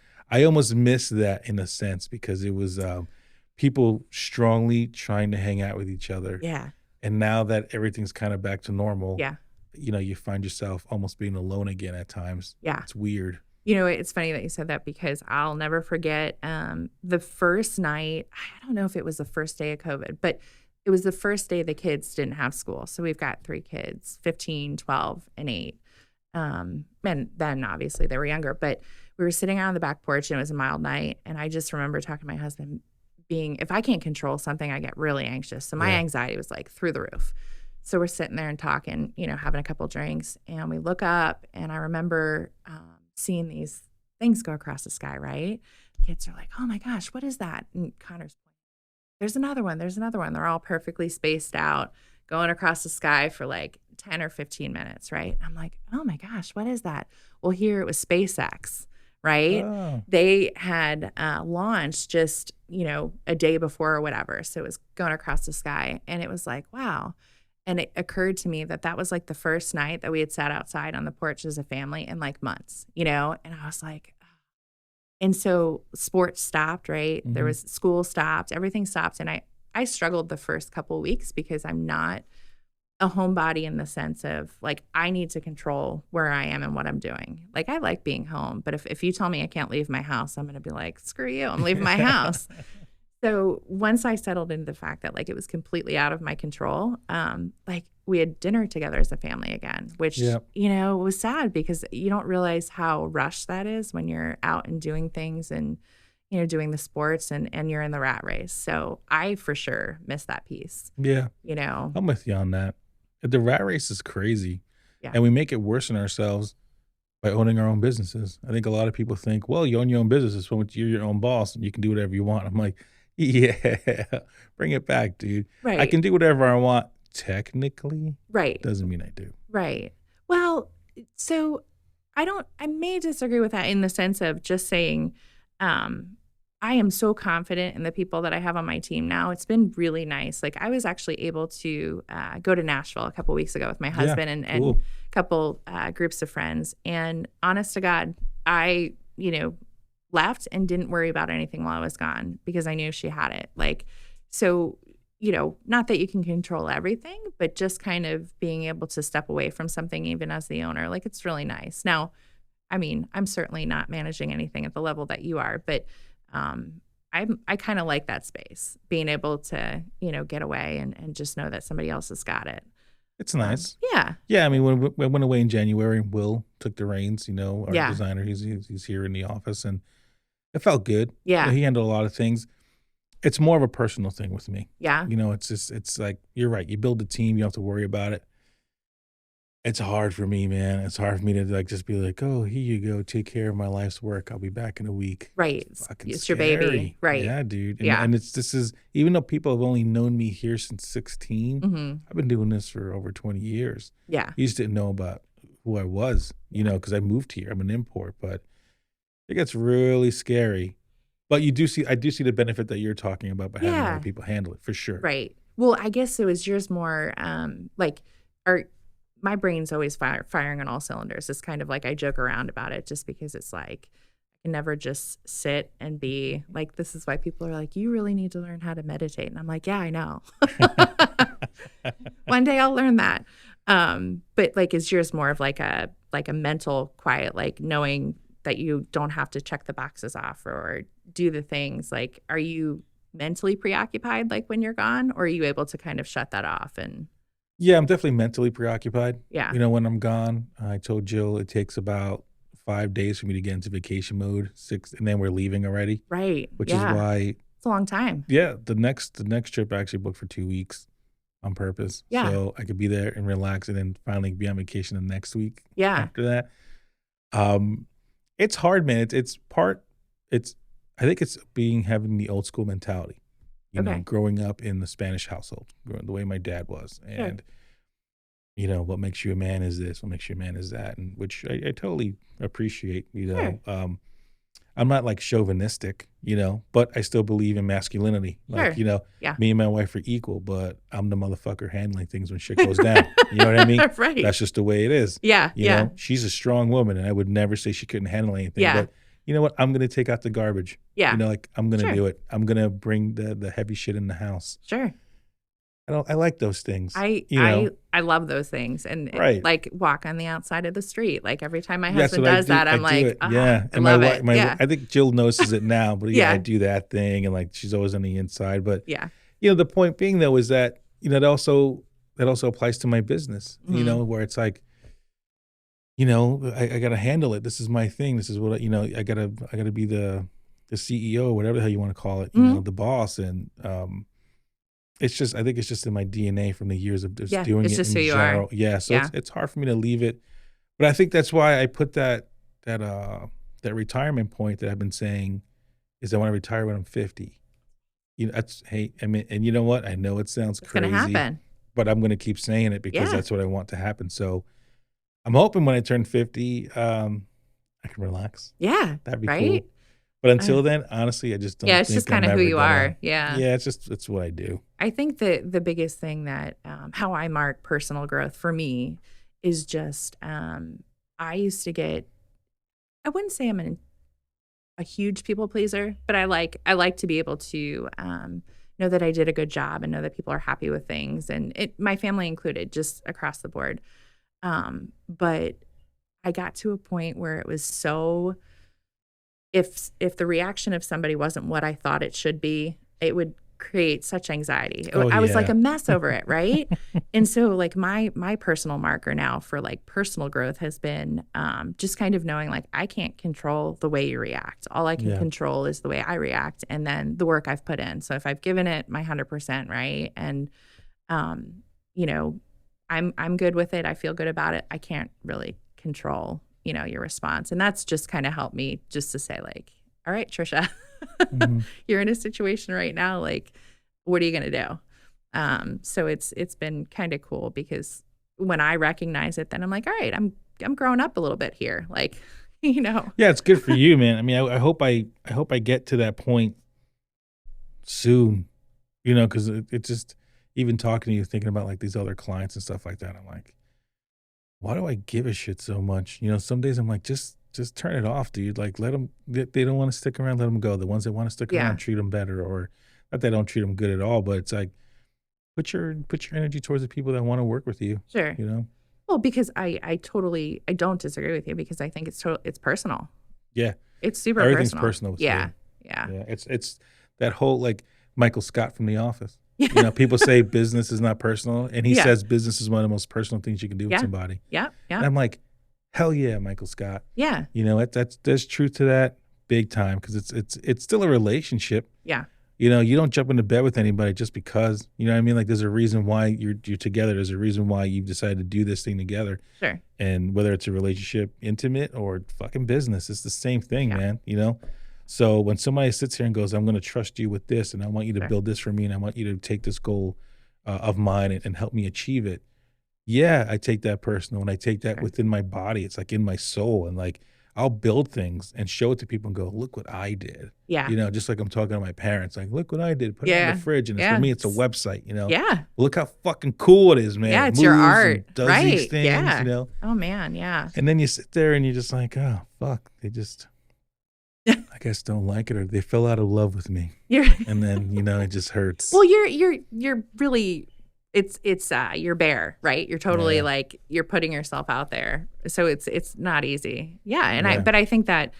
[SPEAKER 2] missed that in a sense because it was people strongly trying to hang out with each other.
[SPEAKER 1] Yeah.
[SPEAKER 2] And now that everything's kind of back to normal,
[SPEAKER 1] Yeah.
[SPEAKER 2] you find yourself almost being alone again at times.
[SPEAKER 1] Yeah.
[SPEAKER 2] It's weird.
[SPEAKER 1] It's funny that you said that because I'll never forget the first night. I don't know if it was the first day of COVID, but it was the first day the kids didn't have school. So we've got 3 kids, 15, 12, and 8. And then obviously they were younger, but we were sitting out on the back porch and it was a mild night. And I just remember talking to my husband being, if I can't control something, I get really anxious. So my
[SPEAKER 2] Yeah.
[SPEAKER 1] anxiety was like through the roof. So we're sitting there and talking, having a couple drinks, and we look up, and I remember seeing these things go across the sky, right? Kids are like, oh my gosh, what is that? And Connor's pointing, there's another one. There's another one. They're all perfectly spaced out, going across the sky for like 10 or 15 minutes, right? I'm like, oh my gosh, what is that? Well, here it was SpaceX, right?
[SPEAKER 2] Oh.
[SPEAKER 1] They had launched just, a day before or whatever. So it was going across the sky, and it was like, wow. And it occurred to me that that was like the first night that we had sat outside on the porch as a family in like months, and I was like, and so sports stopped, right? There
[SPEAKER 2] Mhm.
[SPEAKER 1] was school stopped, everything stopped. And I struggled the first couple of weeks because I'm not a homebody in the sense of like, I need to control where I am and what I'm doing. Like, I like being home, but if you tell me I can't leave my house, I'm going to be like, screw you, I'm leaving my house. So once I settled into the fact that like it was completely out of my control, like we had dinner together as a family again, which,
[SPEAKER 2] Yep.
[SPEAKER 1] was sad because you don't realize how rushed that is when you're out and doing things and, doing the sports and you're in the rat race. So I for sure miss that piece,
[SPEAKER 2] Yeah.
[SPEAKER 1] you know?
[SPEAKER 2] I'm with you on that. The rat race is crazy,
[SPEAKER 1] Yeah.
[SPEAKER 2] and we make it worse on ourselves by owning our own businesses. I think a lot of people think, well, you own your own business, so you're your own boss and you can do whatever you want. I'm like, yeah, bring it back, dude. I
[SPEAKER 1] Right.
[SPEAKER 2] can do whatever I want. Technically,
[SPEAKER 1] Right.
[SPEAKER 2] doesn't mean I do.
[SPEAKER 1] Right. Well, so I may disagree with that in the sense of just saying, I am so confident in the people that I have on my team now. It's been really nice. Like I was actually able to go to Nashville a couple weeks ago with my
[SPEAKER 2] Yeah,
[SPEAKER 1] husband and
[SPEAKER 2] cool.
[SPEAKER 1] a couple groups of friends. And honest to God, I, left and didn't worry about anything while I was gone because I knew she had it. Like, so not that you can control everything, but just kind of being able to step away from something, even as the owner, like it's really nice. Now, I mean, I'm certainly not managing anything at the level that you are, but I kind of like that space, being able to, get away and just know that somebody else has got it.
[SPEAKER 2] It's nice.
[SPEAKER 1] Yeah.
[SPEAKER 2] Yeah, I mean, when we went away in January, Will took the reins, our
[SPEAKER 1] Yeah.
[SPEAKER 2] designer. He's here in the office, and it felt good.
[SPEAKER 1] Yeah.
[SPEAKER 2] He handled a lot of things. It's more of a personal thing with me.
[SPEAKER 1] Yeah.
[SPEAKER 2] It's like, you're right. You build a team, you don't have to worry about it. It's hard for me, man. It's hard for me to like just be like, oh, here you go, take care of my life's work. I'll be back in a week.
[SPEAKER 1] Right.
[SPEAKER 2] It's fucking
[SPEAKER 1] It's your baby.
[SPEAKER 2] scary.
[SPEAKER 1] Right.
[SPEAKER 2] Yeah, dude. And,
[SPEAKER 1] Yeah.
[SPEAKER 2] and this is, even though people have only known me here since 16,
[SPEAKER 1] Hmm.
[SPEAKER 2] I've been doing this for over 20 years.
[SPEAKER 1] Yeah.
[SPEAKER 2] You just didn't know about who I was, because I moved here. I'm an import, but it gets really scary. But I do see the benefit that you're talking about by having
[SPEAKER 1] Yeah.
[SPEAKER 2] other people handle it, for sure.
[SPEAKER 1] Right. Well, I guess it was yours more like my brain's always firing on all cylinders. It's kind of like I joke around about it just because it's like I can never just sit and be like, this is why people are like, you really need to learn how to meditate. And I'm like, yeah, I know. One day I'll learn that. But like, is yours more of like a mental quiet, like knowing that you don't have to check the boxes off or do the things? Like, are you mentally preoccupied like when you're gone, or are you able to kind of shut that off? And
[SPEAKER 2] Yeah, I'm definitely mentally preoccupied.
[SPEAKER 1] yeah.
[SPEAKER 2] When I'm gone, I told Jill it takes about 5 days for me to get into vacation mode, 6, and then we're leaving already,
[SPEAKER 1] Right.
[SPEAKER 2] which
[SPEAKER 1] Yeah.
[SPEAKER 2] is why,
[SPEAKER 1] It's a long time.
[SPEAKER 2] yeah, the next trip I actually booked for 2 weeks on purpose.
[SPEAKER 1] Yeah.
[SPEAKER 2] So I could be there and relax and then finally be on vacation the next week
[SPEAKER 1] Yeah.
[SPEAKER 2] after that. It's hard, man. I think it's having the old school mentality,
[SPEAKER 1] Okay.
[SPEAKER 2] growing up in the Spanish household, the way my dad was. And, what makes you a man is this, what makes you a man is that, and which I totally appreciate,
[SPEAKER 1] Sure.
[SPEAKER 2] I'm not like chauvinistic, but I still believe in masculinity. Like,
[SPEAKER 1] Sure. Yeah.
[SPEAKER 2] me and my wife are equal, but I'm the motherfucker handling things when shit goes down. You know what I mean?
[SPEAKER 1] Right.
[SPEAKER 2] That's just the way it is.
[SPEAKER 1] Yeah.
[SPEAKER 2] You
[SPEAKER 1] Yeah.
[SPEAKER 2] know, she's a strong woman, and I would never say she couldn't handle anything.
[SPEAKER 1] Yeah.
[SPEAKER 2] But you know what? I'm gonna take out the garbage.
[SPEAKER 1] Yeah.
[SPEAKER 2] Like I'm gonna
[SPEAKER 1] Sure.
[SPEAKER 2] do it. I'm gonna bring the heavy shit in the house.
[SPEAKER 1] Sure.
[SPEAKER 2] I like those things.
[SPEAKER 1] I love those things and
[SPEAKER 2] Right.
[SPEAKER 1] like walk on the outside of the street. Like every time my
[SPEAKER 2] That's
[SPEAKER 1] husband
[SPEAKER 2] what I
[SPEAKER 1] does
[SPEAKER 2] do.
[SPEAKER 1] that,
[SPEAKER 2] I
[SPEAKER 1] I'm
[SPEAKER 2] do
[SPEAKER 1] like,
[SPEAKER 2] it.
[SPEAKER 1] "Ah,
[SPEAKER 2] Yeah.
[SPEAKER 1] I
[SPEAKER 2] And
[SPEAKER 1] love
[SPEAKER 2] my
[SPEAKER 1] it. Yeah.
[SPEAKER 2] I think Jill notices it now, but yeah,
[SPEAKER 1] Yeah.
[SPEAKER 2] I do that thing, and like she's always on the inside. But
[SPEAKER 1] Yeah.
[SPEAKER 2] the point being though is that, that also applies to my business,
[SPEAKER 1] Mhm.
[SPEAKER 2] where it's like, I got to handle it. This is my thing. This is what, I gotta be the CEO, whatever the hell you want to call it,
[SPEAKER 1] Mhm.
[SPEAKER 2] the boss. And, I think it's just in my DNA from the years of just
[SPEAKER 1] Yeah,
[SPEAKER 2] doing
[SPEAKER 1] it's
[SPEAKER 2] it
[SPEAKER 1] just who
[SPEAKER 2] in
[SPEAKER 1] you are.
[SPEAKER 2] general. Yeah. So
[SPEAKER 1] Yeah.
[SPEAKER 2] it's hard for me to leave it. But I think that's why I put that, that retirement point that I've been saying is I want to retire when I'm 50. Hey, I mean, and you know what? I know it sounds
[SPEAKER 1] It's gonna
[SPEAKER 2] crazy,
[SPEAKER 1] happen.
[SPEAKER 2] but I'm gonna keep saying it because
[SPEAKER 1] Yeah.
[SPEAKER 2] that's what I want to happen. So I'm hoping when I turn 50, I can relax.
[SPEAKER 1] Yeah,
[SPEAKER 2] That'd be
[SPEAKER 1] right?
[SPEAKER 2] cool. But
[SPEAKER 1] Uh,
[SPEAKER 2] until then, honestly, I just
[SPEAKER 1] yeah,
[SPEAKER 2] don't
[SPEAKER 1] it's just
[SPEAKER 2] think I'm
[SPEAKER 1] kinda who
[SPEAKER 2] ever
[SPEAKER 1] you
[SPEAKER 2] gonna.
[SPEAKER 1] are. Yeah.
[SPEAKER 2] Yeah, it's what I do.
[SPEAKER 1] I think the biggest thing that, how I mark personal growth for me is just, I used to get I wouldn't say I'm a huge people pleaser, but I like to be able to, know that I did a good job and know that people are happy with things, and my family included, just across the board. But I got to a point where it was so if the reaction of somebody wasn't what I thought it should be, it would create such anxiety.
[SPEAKER 2] Oh
[SPEAKER 1] I was like
[SPEAKER 2] yeah.
[SPEAKER 1] a mess over it, right? And so like my personal marker now for like personal growth has been just kind of knowing like I can't control the way you react. All I can
[SPEAKER 2] Yeah.
[SPEAKER 1] control is the way I react and then the work I've put in. So if I've given it my 100%, right? And um, you know, I'm good with it. I feel good about it. I can't really control, your response. And that's just kind of helped me just to say like, all right, Trisha,
[SPEAKER 2] Mhm.
[SPEAKER 1] you're in a situation right now. Like, what are you going to do? So it's been kind of cool because when I recognize it, then I'm like, all right, I'm growing up a little bit here. Like, you know,
[SPEAKER 2] Yeah, it's good for you, man. I mean, I hope I get to that point soon. Because it just even talking to you, thinking about like these other clients and stuff like that. I'm like, why do I give a shit so much? Some days I'm like, just turn it off, dude. Like, let them. They don't want to stick around, let them go. The ones that want to stick around,
[SPEAKER 1] yeah,
[SPEAKER 2] treat them better, or not. They don't treat them good at all. But it's like put your energy towards the people that want to work with you.
[SPEAKER 1] sure.
[SPEAKER 2] You know?
[SPEAKER 1] Well, because I don't disagree with you because I think it's personal.
[SPEAKER 2] Yeah,
[SPEAKER 1] It's super
[SPEAKER 2] everything's
[SPEAKER 1] personal.
[SPEAKER 2] personal with
[SPEAKER 1] Yeah.
[SPEAKER 2] me.
[SPEAKER 1] Yeah.
[SPEAKER 2] Yeah, it's that whole like Michael Scott from The Office.
[SPEAKER 1] Yeah.
[SPEAKER 2] People say business is not personal, and he
[SPEAKER 1] Yeah.
[SPEAKER 2] says business is one of the most personal things you can do with
[SPEAKER 1] Yeah.
[SPEAKER 2] somebody.
[SPEAKER 1] Yeah.
[SPEAKER 2] And
[SPEAKER 1] Yeah.
[SPEAKER 2] I'm like, hell yeah, Michael Scott.
[SPEAKER 1] Yeah.
[SPEAKER 2] There's truth to that big time because it's still a relationship.
[SPEAKER 1] Yeah.
[SPEAKER 2] You don't jump into bed with anybody just because. You know what I mean? Like there's a reason why you're together. There's a reason why you've decided to do this thing together.
[SPEAKER 1] Sure.
[SPEAKER 2] And whether it's a relationship, intimate or fucking business, it's the same thing,
[SPEAKER 1] Yeah.
[SPEAKER 2] man. So when somebody sits here and goes, I'm going to trust you with this and I want you to
[SPEAKER 1] Sure.
[SPEAKER 2] build this for me and I want you to take this goal of mine and help me achieve it. Yeah, I take that personal and I take that
[SPEAKER 1] Sure.
[SPEAKER 2] within my body. It's like in my soul. And like I'll build things and show it to people and go, look what I did.
[SPEAKER 1] Yeah.
[SPEAKER 2] Just like I'm talking to my parents, like, look what I did. Put it on the
[SPEAKER 1] Yeah.
[SPEAKER 2] fridge. And it's for
[SPEAKER 1] Yeah.
[SPEAKER 2] me, it's a website.
[SPEAKER 1] Yeah.
[SPEAKER 2] Look how fucking cool it is, man.
[SPEAKER 1] Yeah.
[SPEAKER 2] It
[SPEAKER 1] It's your
[SPEAKER 2] moves
[SPEAKER 1] art.
[SPEAKER 2] and does these
[SPEAKER 1] Right.
[SPEAKER 2] things.
[SPEAKER 1] Yeah. Oh man. Yeah.
[SPEAKER 2] And then you sit there and you're just like, oh, fuck. They just, I guess, don't like it or they fell out of love with me.
[SPEAKER 1] You're
[SPEAKER 2] And then, it just hurts.
[SPEAKER 1] well, you're really you're bare, right? You're totally
[SPEAKER 2] Yeah.
[SPEAKER 1] like you're putting yourself out there. So it's not easy. Yeah. And
[SPEAKER 2] Yeah.
[SPEAKER 1] I think that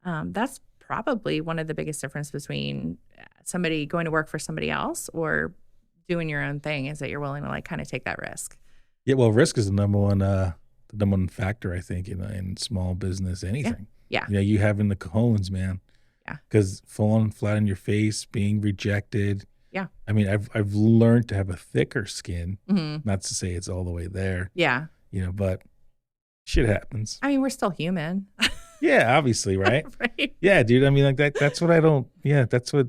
[SPEAKER 1] that's probably one of the biggest difference between somebody going to work for somebody else or doing your own thing is that you're willing to like kind of take that risk.
[SPEAKER 2] Yeah. Well, risk is the number one factor, I think, in small business,
[SPEAKER 1] Yeah.
[SPEAKER 2] anything.
[SPEAKER 1] Yeah.
[SPEAKER 2] You having the cojones, man.
[SPEAKER 1] Yeah.
[SPEAKER 2] Because falling flat on your face, being rejected.
[SPEAKER 1] Yeah.
[SPEAKER 2] I mean, I've learned to have a thicker skin.
[SPEAKER 1] Hmm.
[SPEAKER 2] Not to say it's all the way there,
[SPEAKER 1] Yeah.
[SPEAKER 2] but shit happens.
[SPEAKER 1] I mean, we're still human.
[SPEAKER 2] Yeah, obviously, right?
[SPEAKER 1] Right.
[SPEAKER 2] Yeah, dude. I mean, like that's what I don't. Yeah, that's what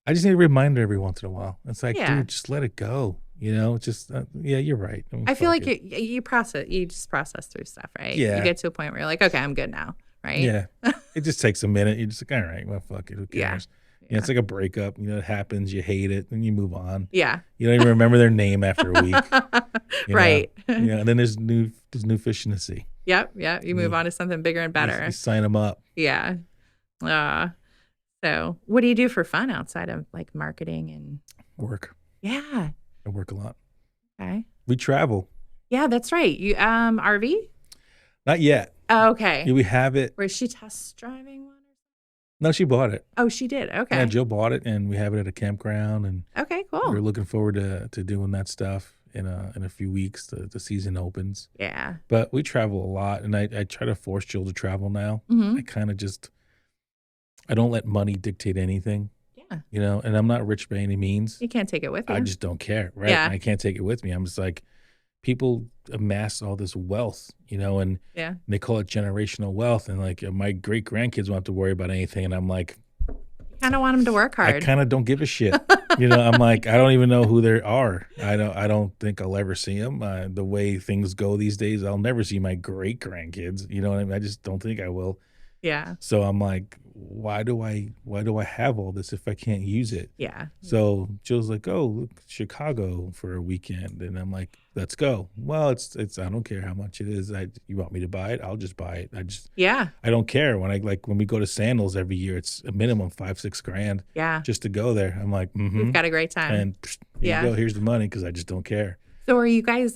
[SPEAKER 2] I just need a reminder every once in a while. It's like,
[SPEAKER 1] Yeah.
[SPEAKER 2] dude, just let it go. Just yeah, you're right. I mean,
[SPEAKER 1] I feel
[SPEAKER 2] fuck
[SPEAKER 1] like
[SPEAKER 2] it.
[SPEAKER 1] you just process through stuff, right? You
[SPEAKER 2] Yeah.
[SPEAKER 1] get to a point where you're like, okay, I'm good now, right?
[SPEAKER 2] Yeah, it just takes a minute. You're just like, all right, well, fuck it. Who
[SPEAKER 1] Yeah.
[SPEAKER 2] cares?
[SPEAKER 1] Yeah.
[SPEAKER 2] It's like a breakup. It happens. You hate it, and you move on.
[SPEAKER 1] Yeah.
[SPEAKER 2] You don't even remember their name after a week.
[SPEAKER 1] Right.
[SPEAKER 2] And then there's new fish in the sea.
[SPEAKER 1] Yep. Yeah. You move on to something bigger and better.
[SPEAKER 2] You sign them up.
[SPEAKER 1] Yeah. Uh, so what do you do for fun outside of like marketing and
[SPEAKER 2] Work.
[SPEAKER 1] yeah.
[SPEAKER 2] I work a lot.
[SPEAKER 1] Okay.
[SPEAKER 2] We travel.
[SPEAKER 1] Yeah, that's right. You RV?
[SPEAKER 2] Not yet.
[SPEAKER 1] Oh, okay.
[SPEAKER 2] Yeah, we have it.
[SPEAKER 1] Where is she test driving one?
[SPEAKER 2] No, she bought it.
[SPEAKER 1] Oh, she did.
[SPEAKER 2] Yeah,
[SPEAKER 1] Okay.
[SPEAKER 2] Jill bought it, and we have it at a campground, and
[SPEAKER 1] Okay,
[SPEAKER 2] we're
[SPEAKER 1] cool.
[SPEAKER 2] looking forward to doing that stuff in a few weeks. The season opens,
[SPEAKER 1] Yeah.
[SPEAKER 2] but we travel a lot, and I try to force Jill to travel now. I
[SPEAKER 1] Mhm.
[SPEAKER 2] kind of just I don't let money dictate anything,
[SPEAKER 1] Yeah.
[SPEAKER 2] and I'm not rich by any means.
[SPEAKER 1] You can't take it with
[SPEAKER 2] I
[SPEAKER 1] you.
[SPEAKER 2] just don't care, right?
[SPEAKER 1] Yeah.
[SPEAKER 2] I can't take it with me. I'm just like, people amass all this wealth, and
[SPEAKER 1] Yeah.
[SPEAKER 2] they call it generational wealth, and like my great grandkids won't have to worry about anything, and I'm like,
[SPEAKER 1] You kinda want them to work
[SPEAKER 2] I
[SPEAKER 1] hard.
[SPEAKER 2] kind of don't give a shit. I'm like, I don't even know who they are. I don't think I'll ever see them. The way things go these days, I'll never see my great grandkids. You know what I mean? I just don't think I will.
[SPEAKER 1] Yeah.
[SPEAKER 2] So I'm like, why do I have all this if I can't use it?
[SPEAKER 1] Yeah.
[SPEAKER 2] So Jill's like, "Oh, look, Chicago for a weekend," and I'm like, "Let's go." Well, it's I don't care how much it is. You want me to buy it? I'll just buy it.
[SPEAKER 1] Yeah.
[SPEAKER 2] I don't care. When we go to Sandals every year, it's a minimum 5-6 grand
[SPEAKER 1] Yeah.
[SPEAKER 2] just to go there. I'm like,
[SPEAKER 1] We've
[SPEAKER 2] mm-hmm.
[SPEAKER 1] got a great time.
[SPEAKER 2] And here you
[SPEAKER 1] Yeah.
[SPEAKER 2] go. Here's the money because I just don't care.
[SPEAKER 1] So are you guys,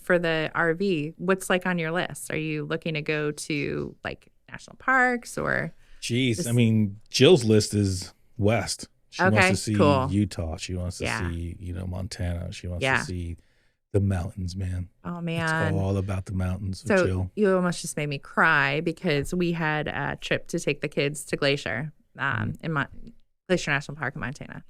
[SPEAKER 1] for the RV, what's, like, on your list? Are you looking to go to, like, national parks or
[SPEAKER 2] Jeez,
[SPEAKER 1] just
[SPEAKER 2] I mean, Jill's list is West. She wants to
[SPEAKER 1] Okay,
[SPEAKER 2] see
[SPEAKER 1] cool.
[SPEAKER 2] Utah. She wants to
[SPEAKER 1] Yeah.
[SPEAKER 2] see, Montana. She wants to
[SPEAKER 1] Yeah.
[SPEAKER 2] see the mountains, man.
[SPEAKER 1] Oh,
[SPEAKER 2] It's
[SPEAKER 1] man.
[SPEAKER 2] all about the mountains with
[SPEAKER 1] So
[SPEAKER 2] Jill.
[SPEAKER 1] you almost just made me cry because we had a trip to take the kids to Glacier,
[SPEAKER 2] Mhm.
[SPEAKER 1] Glacier National Park in Montana.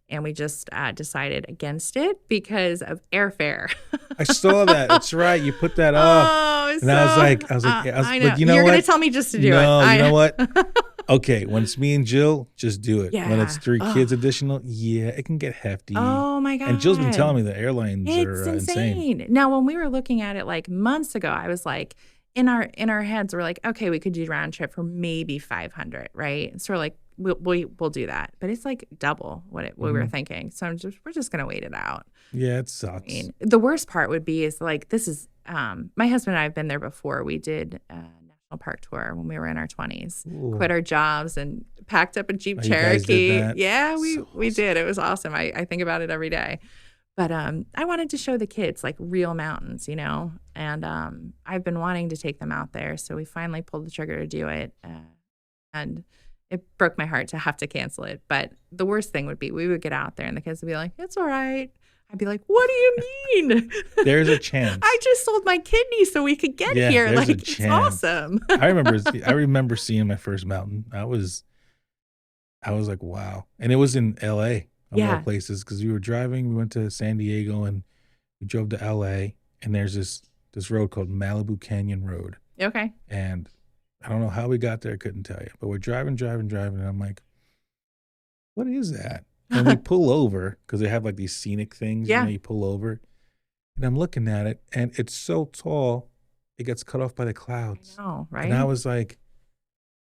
[SPEAKER 1] And we just decided against it because of airfare.
[SPEAKER 2] I saw that. That's right. You put that up.
[SPEAKER 1] Oh,
[SPEAKER 2] And I was
[SPEAKER 1] so
[SPEAKER 2] like,
[SPEAKER 1] I know.
[SPEAKER 2] but you know
[SPEAKER 1] You're
[SPEAKER 2] what?
[SPEAKER 1] gonna tell me just to do it.
[SPEAKER 2] No,
[SPEAKER 1] I
[SPEAKER 2] you know
[SPEAKER 1] know.
[SPEAKER 2] what? Okay, when it's me and Jill, just do it. When it's
[SPEAKER 1] Yeah.
[SPEAKER 2] 3
[SPEAKER 1] Ugh.
[SPEAKER 2] kids additional, yeah, it can get hefty.
[SPEAKER 1] Oh my
[SPEAKER 2] And Jill's been telling
[SPEAKER 1] God.
[SPEAKER 2] me the airlines
[SPEAKER 1] It's
[SPEAKER 2] are insane.
[SPEAKER 1] insane. Now, when we were looking at it like months ago, I was like, in our heads, we're like, okay, we could do round trip for maybe 500, right? So we're like, we'll do that, but it's like double what we were
[SPEAKER 2] Mhm.
[SPEAKER 1] thinking. So we're just gonna wait it out.
[SPEAKER 2] Yeah, it
[SPEAKER 1] I
[SPEAKER 2] sucks.
[SPEAKER 1] mean, the worst part would be is like this is my husband and I have been there before. We did a national park tour when we were in our 20s.
[SPEAKER 2] Ooh.
[SPEAKER 1] Quit our jobs and packed up a Jeep
[SPEAKER 2] Oh, you guys did
[SPEAKER 1] Cherokee.
[SPEAKER 2] that?
[SPEAKER 1] Yeah, we
[SPEAKER 2] So
[SPEAKER 1] we
[SPEAKER 2] awesome.
[SPEAKER 1] did. It was awesome. I think about it every day. But I wanted to show the kids like real mountains, and I've been wanting to take them out there. So we finally pulled the trigger to do it. And it broke my heart to have to cancel it. But the worst thing would be we would get out there and the kids would be like, it's all right. I'd be like, what do you mean?
[SPEAKER 2] There's a chance.
[SPEAKER 1] I just sold my kidney so we could get
[SPEAKER 2] Yeah,
[SPEAKER 1] here.
[SPEAKER 2] there's a
[SPEAKER 1] Like, it's
[SPEAKER 2] chance.
[SPEAKER 1] awesome.
[SPEAKER 2] I remember seeing my first mountain. I was like, wow. And it was in LA of all
[SPEAKER 1] Yeah.
[SPEAKER 2] places because we were driving. We went to San Diego and we drove to LA, and there's this road called Malibu Canyon Road.
[SPEAKER 1] Okay.
[SPEAKER 2] And I don't know how we got there, I couldn't tell you. But we're driving, and I'm like, what is that? And we pull over because they have like these scenic things,
[SPEAKER 1] Yeah.
[SPEAKER 2] you pull over. And I'm looking at it, and it's so tall, it gets cut off by the clouds.
[SPEAKER 1] I know,
[SPEAKER 2] And I
[SPEAKER 1] right?
[SPEAKER 2] was like,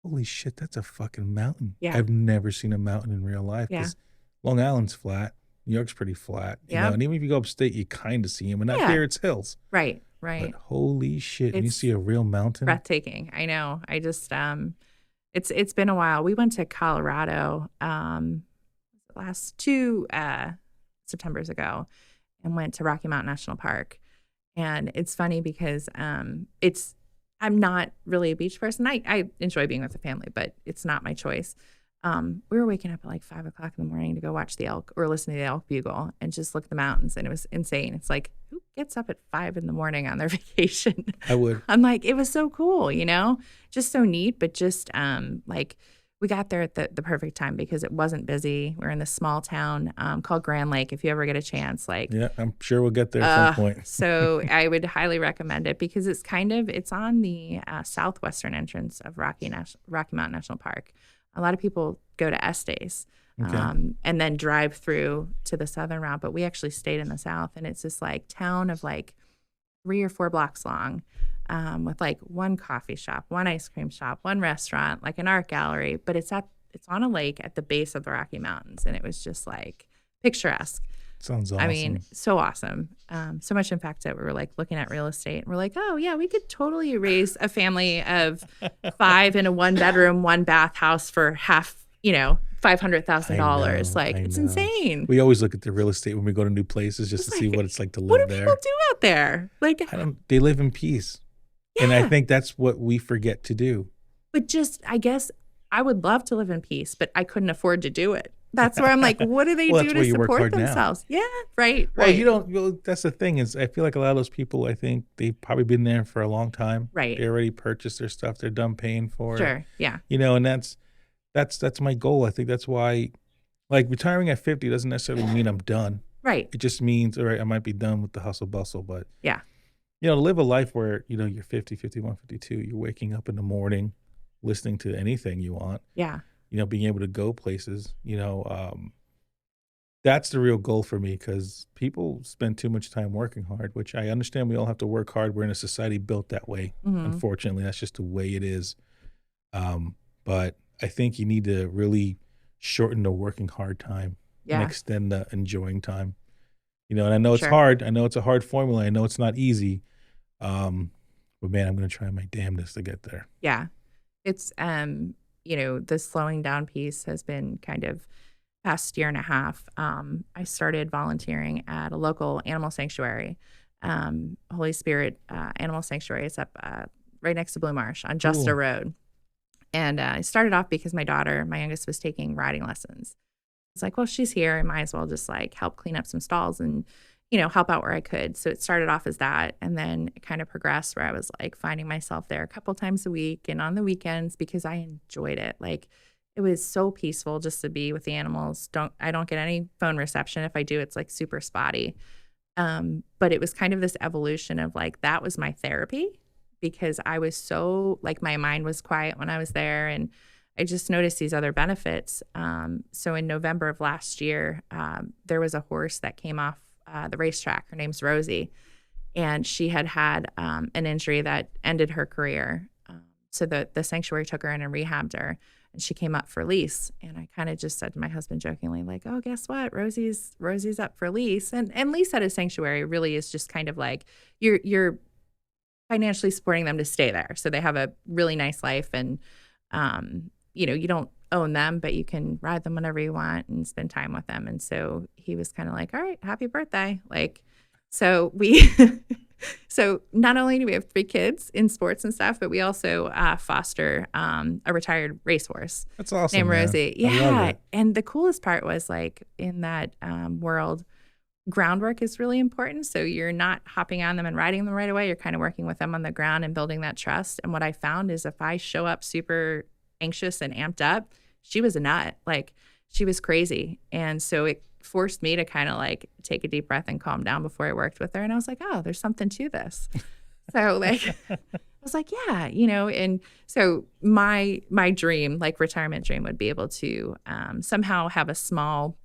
[SPEAKER 2] holy shit, that's a fucking mountain.
[SPEAKER 1] Yeah.
[SPEAKER 2] I've never seen a mountain in real life
[SPEAKER 1] Yeah.
[SPEAKER 2] because Long Island's flat. New York's pretty flat,
[SPEAKER 1] Yep.
[SPEAKER 2] and even if you go upstate, you kind of see them. And out
[SPEAKER 1] Yeah.
[SPEAKER 2] there, it's hills.
[SPEAKER 1] Right.
[SPEAKER 2] But
[SPEAKER 1] Right.
[SPEAKER 2] holy shit, when you
[SPEAKER 1] It's
[SPEAKER 2] see a real mountain,
[SPEAKER 1] breathtaking. I know. I just it's been a while. We went to Colorado last 2 Septembers ago and went to Rocky Mountain National Park. And it's funny because I'm not really a beach person. I enjoy being with the family, but it's not my choice. We were waking up at like 5 o'clock in the morning to go watch the elk or listen to the elk bugle and just look at the mountains. And it was insane. It's like, who gets up at 5 in the morning on their vacation?
[SPEAKER 2] I would.
[SPEAKER 1] I'm like, it was so cool, just so neat. But just like we got there at the perfect time because it wasn't busy. We're in this small town called Grand Lake. If you ever get a chance, like,
[SPEAKER 2] Yeah, I'm sure we'll get there at some point.
[SPEAKER 1] so I would highly recommend it because it's on the southwestern entrance of Rocky Mountain National Park. A lot of people go to Estes
[SPEAKER 2] Okay.
[SPEAKER 1] and then drive through to the southern route, but we actually stayed in the south, and it's this like town of like 3 or 4 blocks long, with like one coffee shop, one ice cream shop, one restaurant, like an art gallery, but it's on a lake at the base of the Rocky Mountains, and it was just like picturesque.
[SPEAKER 2] Sounds awesome.
[SPEAKER 1] I mean, so awesome. So much, in fact, that we were like looking at real estate and we're like, oh, yeah, we could totally raise a family of 5 in a 1-bedroom, 1-bath house for half, $500,000. Like,
[SPEAKER 2] I
[SPEAKER 1] it's
[SPEAKER 2] know.
[SPEAKER 1] insane.
[SPEAKER 2] We always look at the real estate when we go to new places just
[SPEAKER 1] It's
[SPEAKER 2] to see
[SPEAKER 1] like,
[SPEAKER 2] what it's like to
[SPEAKER 1] What do
[SPEAKER 2] live there.
[SPEAKER 1] people do out there? Like,
[SPEAKER 2] They live in peace. And I
[SPEAKER 1] yeah.
[SPEAKER 2] think that's what we forget to do.
[SPEAKER 1] But just, I guess, I would love to live in peace, but I couldn't afford to do it. That's where I'm like, what do they
[SPEAKER 2] Well,
[SPEAKER 1] do
[SPEAKER 2] that's
[SPEAKER 1] to
[SPEAKER 2] why you work
[SPEAKER 1] support
[SPEAKER 2] hard now.
[SPEAKER 1] themselves? Yeah, right,
[SPEAKER 2] Well, you
[SPEAKER 1] right,
[SPEAKER 2] don't well, that's the thing is I feel like a lot of those people, I think they've probably been there for a long time.
[SPEAKER 1] right.
[SPEAKER 2] They already purchased their stuff. They're done paying for it,
[SPEAKER 1] Sure. Yeah.
[SPEAKER 2] and that's my goal. I think that's why, like, retiring at 50 doesn't necessarily mean I'm done.
[SPEAKER 1] Right.
[SPEAKER 2] It just means, all right, I might be done with the hustle bustle, but,
[SPEAKER 1] Yeah.
[SPEAKER 2] to live a life where, you're 50, 51, 52, you're waking up in the morning, listening to anything you want,
[SPEAKER 1] Yeah.
[SPEAKER 2] being able to go places, that's the real goal for me because people spend too much time working hard, which I understand we all have to work hard. We're in a society built that way.
[SPEAKER 1] Hmm.
[SPEAKER 2] Unfortunately, that's just the way it is. But I think you need to really shorten the working hard time and
[SPEAKER 1] Yeah.
[SPEAKER 2] extend the enjoying time. And I know it's
[SPEAKER 1] Sure.
[SPEAKER 2] hard. I know it's a hard formula. I know it's not easy. Um, but man, I'm going to try my damnedest to get there.
[SPEAKER 1] Yeah. It's the slowing down piece has been kind of past year and a half. I started volunteering at a local animal sanctuary, Holy Spirit Animal Sanctuary. It's up right next to Blue Marsh on Justo
[SPEAKER 2] Cool.
[SPEAKER 1] Road. And I started off because my daughter, my youngest, was taking riding lessons. It's like, well, she's here. I might as well just like help clean up some stalls and, help out where I could. So it started off as that. And then it kind of progressed where I was like finding myself there a couple times a week and on the weekends because I enjoyed it. Like it was so peaceful just to be with the animals. I don't get any phone reception. If I do, it's like super spotty. But it was kind of this evolution of like that was my therapy because I was so like my mind was quiet when I was there and I just noticed these other benefits. So in November of last year, there was a horse that came off the racetrack. Her name's Rosie, and she had an injury that ended her career. So the sanctuary took her in and rehabbed her, and she came up for lease. And I kind of just said to my husband jokingly, like, "Oh, guess what? Rosie's up for lease." And lease at a sanctuary really is just kind of like you're financially supporting them to stay there, so they have a really nice life and you don't own them, but you can ride them whenever you want and spend time with them. And so he was kind of like, all right, happy birthday. Like, so we, so not only do we have 3 kids in sports and stuff, but we also foster a retired racehorse
[SPEAKER 2] That's awesome,
[SPEAKER 1] named
[SPEAKER 2] man.
[SPEAKER 1] Rosie.
[SPEAKER 2] I love
[SPEAKER 1] Yeah.
[SPEAKER 2] it.
[SPEAKER 1] And the coolest part was like in that world, groundwork is really important. So you're not hopping on them and riding them right away. You're kind of working with them on the ground and building that trust. And what I found is if I show up super anxious and amped up, she was a nut. Like she was crazy. And so it forced me to kind of like take a deep breath and calm down before I worked with her. And I was like, oh, there's something to this. So like I was like, yeah, and so my dream, like retirement dream would be able to somehow have a small,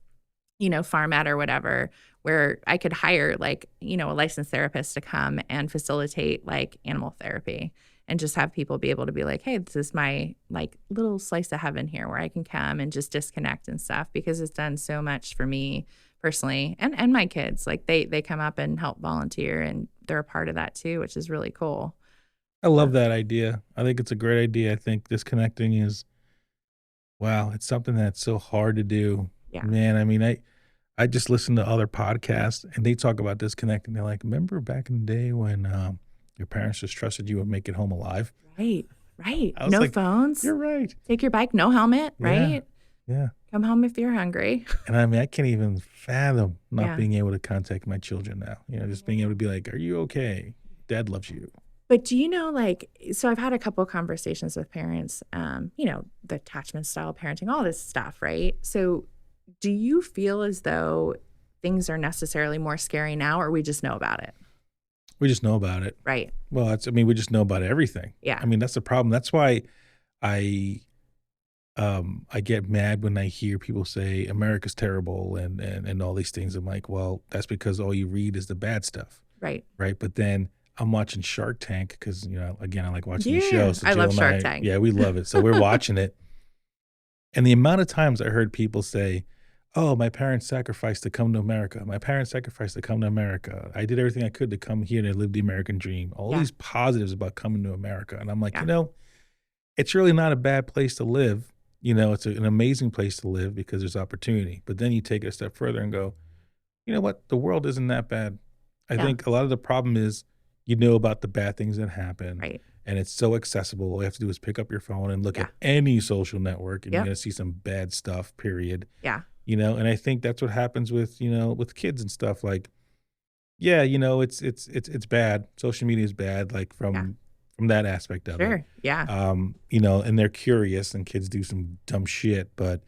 [SPEAKER 1] farmette or whatever where I could hire like, a licensed therapist to come and facilitate like animal therapy and just have people be able to be like, hey, this is my like little slice of heaven here where I can come and just disconnect and stuff because it's done so much for me personally and my kids. Like they come up and help volunteer and they're a part of that too, which is really cool.
[SPEAKER 2] I love that idea. I think it's a great idea. I think disconnecting is, wow, it's something that's so hard to do.
[SPEAKER 1] Yeah.
[SPEAKER 2] Man, I mean, I just listen to other podcasts and they talk about disconnecting. They're like, remember back in the day when your parents just trusted you would make it home alive?
[SPEAKER 1] Right. Right.
[SPEAKER 2] I was
[SPEAKER 1] No
[SPEAKER 2] like,
[SPEAKER 1] phones.
[SPEAKER 2] you're right.
[SPEAKER 1] Take your bike, no helmet,
[SPEAKER 2] Yeah.
[SPEAKER 1] right?
[SPEAKER 2] Yeah.
[SPEAKER 1] Come home if you're hungry.
[SPEAKER 2] And I mean, I can't even fathom not
[SPEAKER 1] Yeah.
[SPEAKER 2] being able to contact my children now. Just being able to be like, are you okay? Dad loves you.
[SPEAKER 1] But do you know, like, so I've had a couple of conversations with parents, the attachment style parenting, all this stuff, right? So do you feel as though things are necessarily more scary now or we just know about it?
[SPEAKER 2] We just know about it.
[SPEAKER 1] Right.
[SPEAKER 2] Well, we just know about everything.
[SPEAKER 1] Yeah.
[SPEAKER 2] I mean, that's the problem. That's why I I get mad when I hear people say America's terrible and all these things. I'm like, well, that's because all you read is the bad stuff,
[SPEAKER 1] Right.
[SPEAKER 2] right? But then I'm watching Shark Tank because again, I like watching the
[SPEAKER 1] Yeah.
[SPEAKER 2] show. So
[SPEAKER 1] I
[SPEAKER 2] Jill
[SPEAKER 1] love
[SPEAKER 2] and
[SPEAKER 1] Shark Tank.
[SPEAKER 2] yeah, we love it. So we're watching it, and the amount of times I heard people say, "Oh, my parents sacrificed to come to America. My parents sacrificed to come to America. I did everything I could to come here and live the American dream." All
[SPEAKER 1] Yeah.
[SPEAKER 2] these positives about coming to America, and I'm like,
[SPEAKER 1] Yeah.
[SPEAKER 2] it's really not a bad place to live. It's an amazing place to live because there's opportunity. But then you take it a step further and go, you know what? The world isn't that bad. I
[SPEAKER 1] Yeah.
[SPEAKER 2] think a lot of the problem is you know about the bad things that happen,
[SPEAKER 1] Right.
[SPEAKER 2] and it's so accessible. All you have to do is pick up your phone and look
[SPEAKER 1] Yeah.
[SPEAKER 2] at any social network, and you're
[SPEAKER 1] Yep.
[SPEAKER 2] gonna see some bad stuff, period.
[SPEAKER 1] Yeah.
[SPEAKER 2] And I think that's what happens with, with kids and stuff. Like, yeah, it's bad. Social media is bad, like
[SPEAKER 1] Yeah.
[SPEAKER 2] from that aspect of it.
[SPEAKER 1] Sure. Yeah.
[SPEAKER 2] And they're curious and kids do some dumb shit, but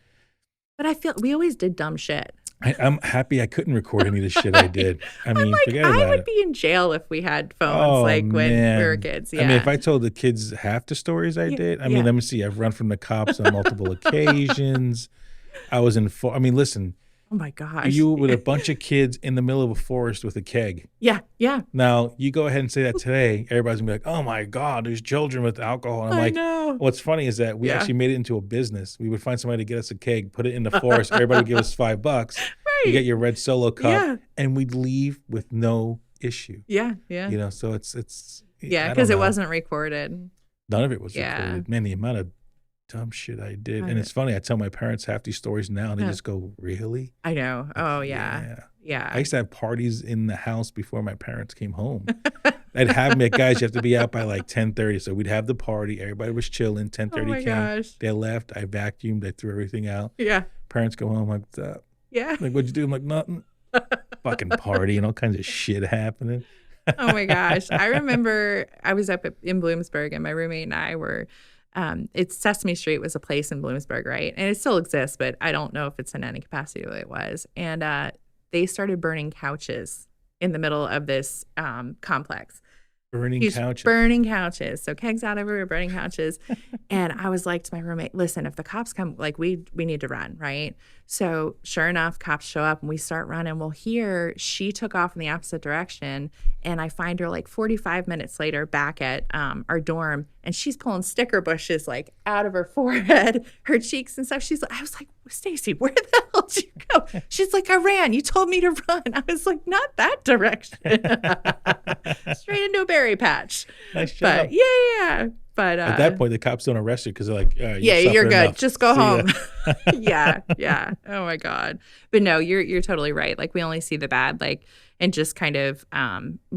[SPEAKER 1] But I feel we always did dumb shit.
[SPEAKER 2] I'm happy I couldn't record any of the shit I
[SPEAKER 1] Right.
[SPEAKER 2] did. I
[SPEAKER 1] I'm
[SPEAKER 2] mean,
[SPEAKER 1] like,
[SPEAKER 2] forget
[SPEAKER 1] I
[SPEAKER 2] about
[SPEAKER 1] would
[SPEAKER 2] it.
[SPEAKER 1] be in jail if we had phones
[SPEAKER 2] Oh
[SPEAKER 1] like when we were
[SPEAKER 2] man.
[SPEAKER 1] kids.
[SPEAKER 2] I mean, if
[SPEAKER 1] Yeah.
[SPEAKER 2] I told the kids half the stories I
[SPEAKER 1] Yeah.
[SPEAKER 2] did, I mean,
[SPEAKER 1] Yeah.
[SPEAKER 2] let me see. I've run from the cops on multiple occasions. I was in, I mean, listen,
[SPEAKER 1] Oh my gosh.
[SPEAKER 2] you with a bunch of kids in the middle of a forest with a keg.
[SPEAKER 1] Yeah. Yeah.
[SPEAKER 2] Now, you go ahead and say that today, everybody's gonna be like, "Oh my God, there's children with alcohol." And I'm
[SPEAKER 1] I
[SPEAKER 2] like,
[SPEAKER 1] know.
[SPEAKER 2] what's funny is that we
[SPEAKER 1] Yeah.
[SPEAKER 2] actually made it into a business. We would find somebody to get us a keg, put it in the forest. Everybody would give us $5. You get
[SPEAKER 1] Right.
[SPEAKER 2] your red Solo cup,
[SPEAKER 1] Yeah.
[SPEAKER 2] and we'd leave with no issue.
[SPEAKER 1] Yeah. Yeah.
[SPEAKER 2] So it's
[SPEAKER 1] Yeah.
[SPEAKER 2] I
[SPEAKER 1] Because
[SPEAKER 2] don't
[SPEAKER 1] it
[SPEAKER 2] know.
[SPEAKER 1] wasn't recorded.
[SPEAKER 2] None of it was
[SPEAKER 1] Yeah.
[SPEAKER 2] recorded. Man, the amount of dumb shit I did.
[SPEAKER 1] I
[SPEAKER 2] And
[SPEAKER 1] know.
[SPEAKER 2] it's funny, I tell my parents half these stories now, and they
[SPEAKER 1] Yeah.
[SPEAKER 2] just go, "Really?"
[SPEAKER 1] I know.
[SPEAKER 2] Like,
[SPEAKER 1] Oh yeah.
[SPEAKER 2] yeah. I
[SPEAKER 1] Yeah.
[SPEAKER 2] used to have parties in the house before my parents came home. I'd have them like, "Guys, you have to be out by like 10:30." So we'd have the party. Everybody was chilling.
[SPEAKER 1] Oh
[SPEAKER 2] 10:30
[SPEAKER 1] my
[SPEAKER 2] came.
[SPEAKER 1] gosh.
[SPEAKER 2] They left. I vacuumed. I threw everything out.
[SPEAKER 1] Yeah.
[SPEAKER 2] Parents go home like, "What's up?"
[SPEAKER 1] Yeah.
[SPEAKER 2] Like, "What'd you do?" I'm like, "Nothing." Fucking party and all kinds of shit happening.
[SPEAKER 1] Oh my gosh. I remember I was in Bloomsburg and my roommate and I were, it's Sesame Street was a place in Bloomsburg, right? And it still exists, but I don't know if it's in any capacity the way it was. And they started burning couches in the middle of this complex.
[SPEAKER 2] Burning
[SPEAKER 1] He's
[SPEAKER 2] couches.
[SPEAKER 1] burning couches. So kegs out everywhere, burning couches. And I was like to my roommate, listen, if the cops come, like we need to run, right? So sure enough, cops show up and we start running. Well, here she took off in the opposite direction. And I find her like 45 minutes later back at our dorm. And she's pulling sticker bushes like out of her forehead, her cheeks and stuff. I was like, Stacy, where the hell did you go? She's like, I ran. You told me to run. I was like, not that direction. Straight into a berry patch.
[SPEAKER 2] Nice job.
[SPEAKER 1] But yeah. But
[SPEAKER 2] At that point, the cops don't arrest you because they're like,
[SPEAKER 1] yeah, you're good.
[SPEAKER 2] enough.
[SPEAKER 1] Just go
[SPEAKER 2] See ya."
[SPEAKER 1] home. Yeah. Oh my God. But no, you're totally right. Like we only see the bad, like, and just kind of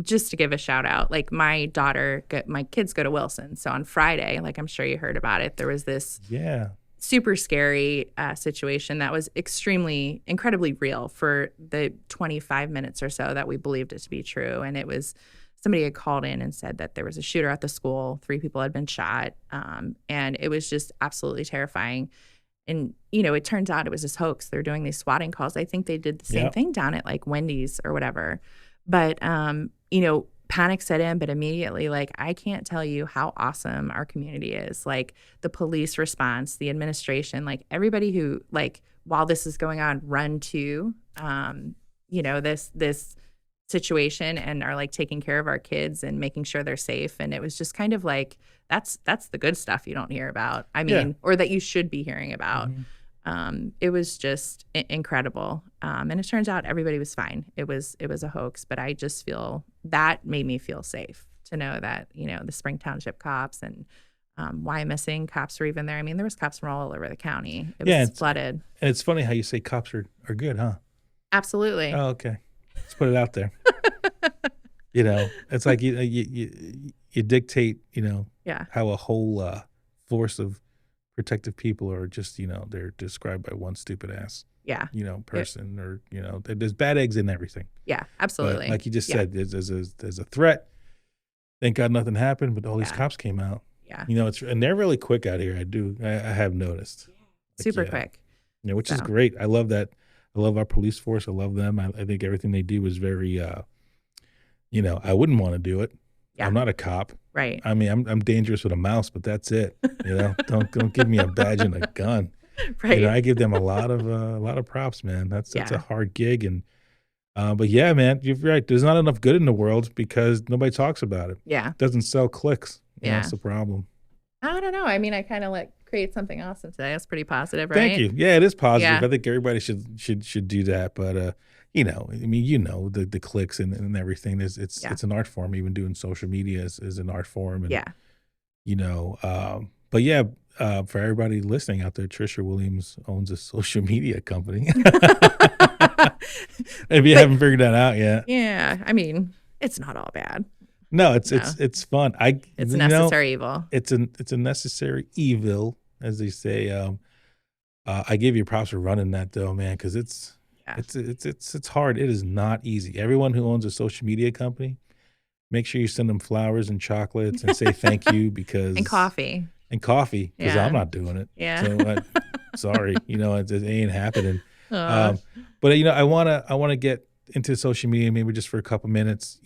[SPEAKER 1] just to give a shout out, like my kids go to Wilson. So on Friday, like I'm sure you heard about it, there was this
[SPEAKER 2] Yeah.
[SPEAKER 1] super scary situation that was incredibly real for the 25 minutes or so that we believed it to be true. And it was somebody had called in and said that there was a shooter at the school. 3 people had been shot. And it was just absolutely terrifying. And, it turns out it was this hoax. They're doing these swatting calls. I think they did the same
[SPEAKER 2] Yep.
[SPEAKER 1] thing down at like Wendy's or whatever. But, panic set in, but immediately, like, I can't tell you how awesome our community is. Like the police response, the administration, like everybody who, like, while this is going on, run to, this situation and are like taking care of our kids and making sure they're safe. And it was just kind of like, that's the good stuff you don't hear about. I mean,
[SPEAKER 2] Yeah.
[SPEAKER 1] or that you should be hearing about. It was just incredible. And it turns out everybody was fine. It was a hoax, but I just feel that made me feel safe to know that, the Spring Township cops and Wyomissing cops were even there. I mean, there was cops from all over the county. It was flooded.
[SPEAKER 2] And it's funny how you say cops are good, huh?
[SPEAKER 1] Absolutely.
[SPEAKER 2] Oh, okay. Let's put it out there. It's like you dictate,
[SPEAKER 1] Yeah.
[SPEAKER 2] how a whole force of protective people are just, they're described by one stupid ass,
[SPEAKER 1] Yeah.
[SPEAKER 2] person or, there's bad eggs in everything.
[SPEAKER 1] Yeah.
[SPEAKER 2] But
[SPEAKER 1] Absolutely.
[SPEAKER 2] like you just
[SPEAKER 1] Yeah.
[SPEAKER 2] said, there's a threat. Thank God nothing happened, but all these
[SPEAKER 1] Yeah.
[SPEAKER 2] cops came out.
[SPEAKER 1] Yeah.
[SPEAKER 2] And they're really quick out here. I have noticed. Like,
[SPEAKER 1] Super
[SPEAKER 2] yeah.
[SPEAKER 1] quick.
[SPEAKER 2] Which is
[SPEAKER 1] So.
[SPEAKER 2] great. I love that. I love our police force. I love them. I think everything they do is very, I wouldn't want to do it.
[SPEAKER 1] Yeah.
[SPEAKER 2] I'm not a cop.
[SPEAKER 1] Right.
[SPEAKER 2] I mean, I'm dangerous with a mouse, but that's it. Don't give me a badge and a gun.
[SPEAKER 1] Right.
[SPEAKER 2] I give them a lot of props, man. That's
[SPEAKER 1] Yeah.
[SPEAKER 2] a hard gig, and but yeah, man, you're right. There's not enough good in the world because nobody talks about it.
[SPEAKER 1] Yeah.
[SPEAKER 2] It doesn't sell clicks.
[SPEAKER 1] Yeah.
[SPEAKER 2] That's the problem.
[SPEAKER 1] I don't know. I mean, I kind of create something awesome today. That's pretty positive, right?
[SPEAKER 2] Thank you. Yeah, it is positive.
[SPEAKER 1] Yeah.
[SPEAKER 2] I think everybody should do that. But the clicks and everything is it's an art form. Even doing social media is an art form. And,
[SPEAKER 1] Yeah.
[SPEAKER 2] But yeah, for everybody listening out there, Tricia Williams owns a social media company. If you haven't figured that out yet.
[SPEAKER 1] Yeah. I mean, it's not all bad.
[SPEAKER 2] No,
[SPEAKER 1] No,
[SPEAKER 2] it's fun.
[SPEAKER 1] it's a
[SPEAKER 2] you know,
[SPEAKER 1] necessary evil.
[SPEAKER 2] it's a necessary evil, as they say. I give you props for running that though, man, because
[SPEAKER 1] Yeah.
[SPEAKER 2] it's hard. It is not easy. Everyone who owns a social media company, make sure you send them flowers and chocolates and say thank you
[SPEAKER 1] And coffee.
[SPEAKER 2] because I'm
[SPEAKER 1] Yeah.
[SPEAKER 2] not doing it.
[SPEAKER 1] Yeah.
[SPEAKER 2] So sorry, it ain't happening.
[SPEAKER 1] Aw.
[SPEAKER 2] Um, but I wanna get into social media maybe just for a couple minutes.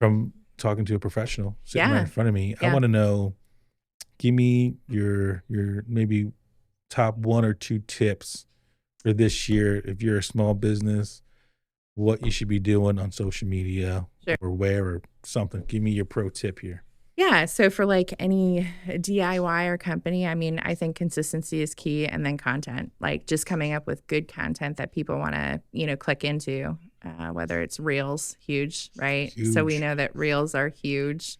[SPEAKER 2] From talking to a professional sitting right in
[SPEAKER 1] Yeah.
[SPEAKER 2] front of me, I
[SPEAKER 1] Yeah.
[SPEAKER 2] want to know. Give me your maybe top 1 or 2 tips for this year if you're a small business, what you should be doing on social media
[SPEAKER 1] Sure.
[SPEAKER 2] or where or something. Give me your pro tip here.
[SPEAKER 1] Yeah. So for like any DIY or company, I mean, I think consistency is key and then content, like just coming up with good content that people want to, click into, whether it's reels, huge, right? So we
[SPEAKER 2] Huge.
[SPEAKER 1] know that reels are huge.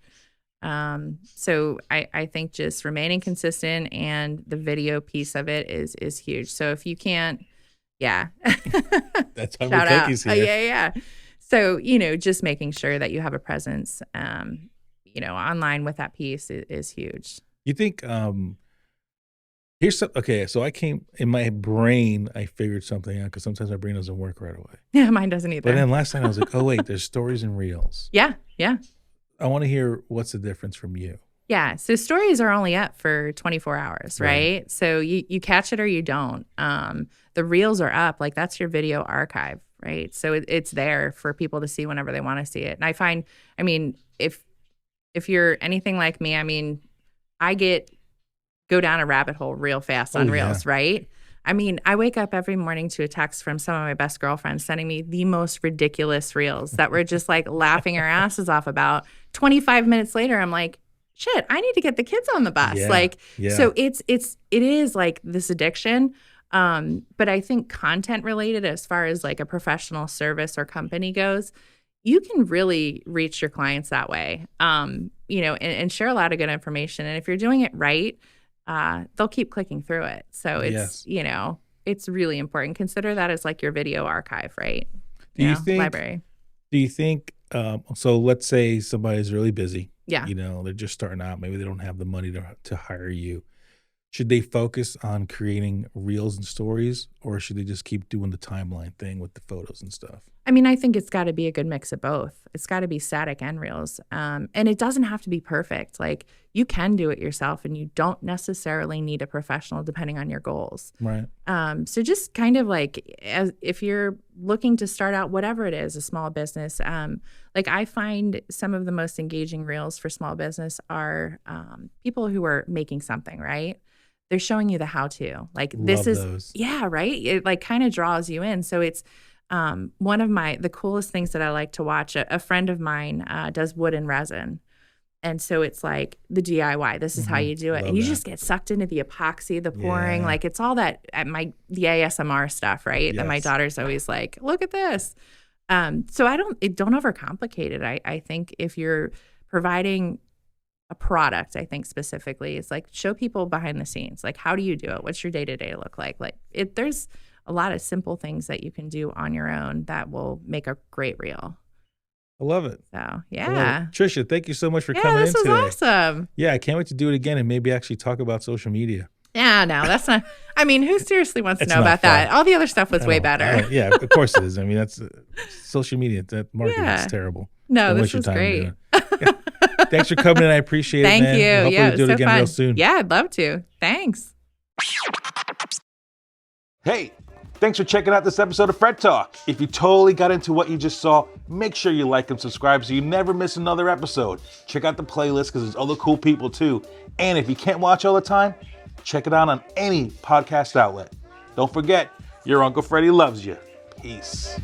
[SPEAKER 1] So I think just remaining consistent and the video piece of it is huge. So if you can't, yeah,
[SPEAKER 2] That's why we're
[SPEAKER 1] shout out.
[SPEAKER 2] techies
[SPEAKER 1] Oh,
[SPEAKER 2] here.
[SPEAKER 1] yeah, yeah. So, just making sure that you have a presence, online with that piece is huge.
[SPEAKER 2] You think here's some okay, so I came in my brain, I figured something out because sometimes my brain doesn't work right away.
[SPEAKER 1] Yeah, mine doesn't
[SPEAKER 2] But
[SPEAKER 1] either.
[SPEAKER 2] then last night I was like, oh wait, there's stories and reels.
[SPEAKER 1] Yeah, yeah.
[SPEAKER 2] I want to hear what's the difference from you.
[SPEAKER 1] Yeah. So stories are only up for 24 hours,
[SPEAKER 2] Right.
[SPEAKER 1] right? So you catch it or you don't. The reels are up, like that's your video archive, right? So it's there for people to see whenever they want to see it. And I find, I mean, if you're anything like me, I mean, I go down a rabbit hole real fast on
[SPEAKER 2] Oh yeah.
[SPEAKER 1] reels, right? I mean, I wake up every morning to a text from some of my best girlfriends sending me the most ridiculous reels that we're just like laughing our asses off about. 25 minutes later, I'm like, shit, I need to get the kids on the bus.
[SPEAKER 2] Yeah.
[SPEAKER 1] Like,
[SPEAKER 2] Yeah.
[SPEAKER 1] so it is like this addiction. But I think content related, as far as like a professional service or company goes, you can really reach your clients that way. And share a lot of good information. And if you're doing it right, they'll keep clicking through it. So it's,
[SPEAKER 2] Yes.
[SPEAKER 1] it's really important. Consider that as like your video archive, right?
[SPEAKER 2] Do you think
[SPEAKER 1] Library.
[SPEAKER 2] Do you think so let's say somebody's really busy.
[SPEAKER 1] Yeah.
[SPEAKER 2] They're just starting out, maybe they don't have the money to hire you. Should they focus on creating reels and stories or should they just keep doing the timeline thing with the photos and stuff?
[SPEAKER 1] I mean, I think it's got to be a good mix of both. It's got to be static and reels. And it doesn't have to be perfect. Like you can do it yourself and you don't necessarily need a professional depending on your goals.
[SPEAKER 2] Right.
[SPEAKER 1] So just kind of like if you're looking to start out, whatever it is, a small business, like I find some of the most engaging reels for small business are people who are making something, right? They're showing you the how-to. Like this
[SPEAKER 2] Love
[SPEAKER 1] is,
[SPEAKER 2] those.
[SPEAKER 1] yeah, right? It like kind of draws you in. So it's one of the coolest things that I like to watch. A friend of mine does wood and resin. And so it's like the DIY. This is how you do it.
[SPEAKER 2] Love
[SPEAKER 1] And you
[SPEAKER 2] that.
[SPEAKER 1] just get sucked into the epoxy, the pouring.
[SPEAKER 2] Yeah.
[SPEAKER 1] Like it's all that the ASMR stuff, right? That my
[SPEAKER 2] Yes.
[SPEAKER 1] daughter's always like, look at this. So don't overcomplicate it. I think if you're providing a product, I think specifically, it's like show people behind the scenes. Like, how do you do it? What's your day-to-day look like? Like there's a lot of simple things that you can do on your own that will make a great reel.
[SPEAKER 2] I love it.
[SPEAKER 1] So
[SPEAKER 2] I love
[SPEAKER 1] yeah.
[SPEAKER 2] it. Tricia, thank you so much for
[SPEAKER 1] Yeah,
[SPEAKER 2] coming in
[SPEAKER 1] this was
[SPEAKER 2] today.
[SPEAKER 1] awesome.
[SPEAKER 2] Yeah, I can't wait to do it again and maybe actually talk about social media.
[SPEAKER 1] Yeah, no, that's not. I mean, who seriously wants to
[SPEAKER 2] It's
[SPEAKER 1] know
[SPEAKER 2] not
[SPEAKER 1] about that?
[SPEAKER 2] fun.
[SPEAKER 1] All the other stuff was
[SPEAKER 2] I
[SPEAKER 1] way
[SPEAKER 2] know, I
[SPEAKER 1] better.
[SPEAKER 2] know. Yeah, of course it is. I mean, that's social media. That marketing
[SPEAKER 1] Yeah.
[SPEAKER 2] is terrible.
[SPEAKER 1] No,
[SPEAKER 2] Don't
[SPEAKER 1] this
[SPEAKER 2] waste your
[SPEAKER 1] was
[SPEAKER 2] time
[SPEAKER 1] great.
[SPEAKER 2] doing it. Thanks for coming in. I appreciate it,
[SPEAKER 1] Thank
[SPEAKER 2] man.
[SPEAKER 1] you.
[SPEAKER 2] Hopefully
[SPEAKER 1] Yeah,
[SPEAKER 2] we'll do
[SPEAKER 1] it
[SPEAKER 2] it
[SPEAKER 1] was so
[SPEAKER 2] again
[SPEAKER 1] fun.
[SPEAKER 2] real soon.
[SPEAKER 1] Yeah, I'd love to. Thanks.
[SPEAKER 2] Hey, thanks for checking out this episode of Fred Talk. If you totally got into what you just saw, make sure you like and subscribe so you never miss another episode. Check out the playlist because there's other cool people too. And if you can't watch all the time, check it out on any podcast outlet. Don't forget, your Uncle Freddie loves you. Peace.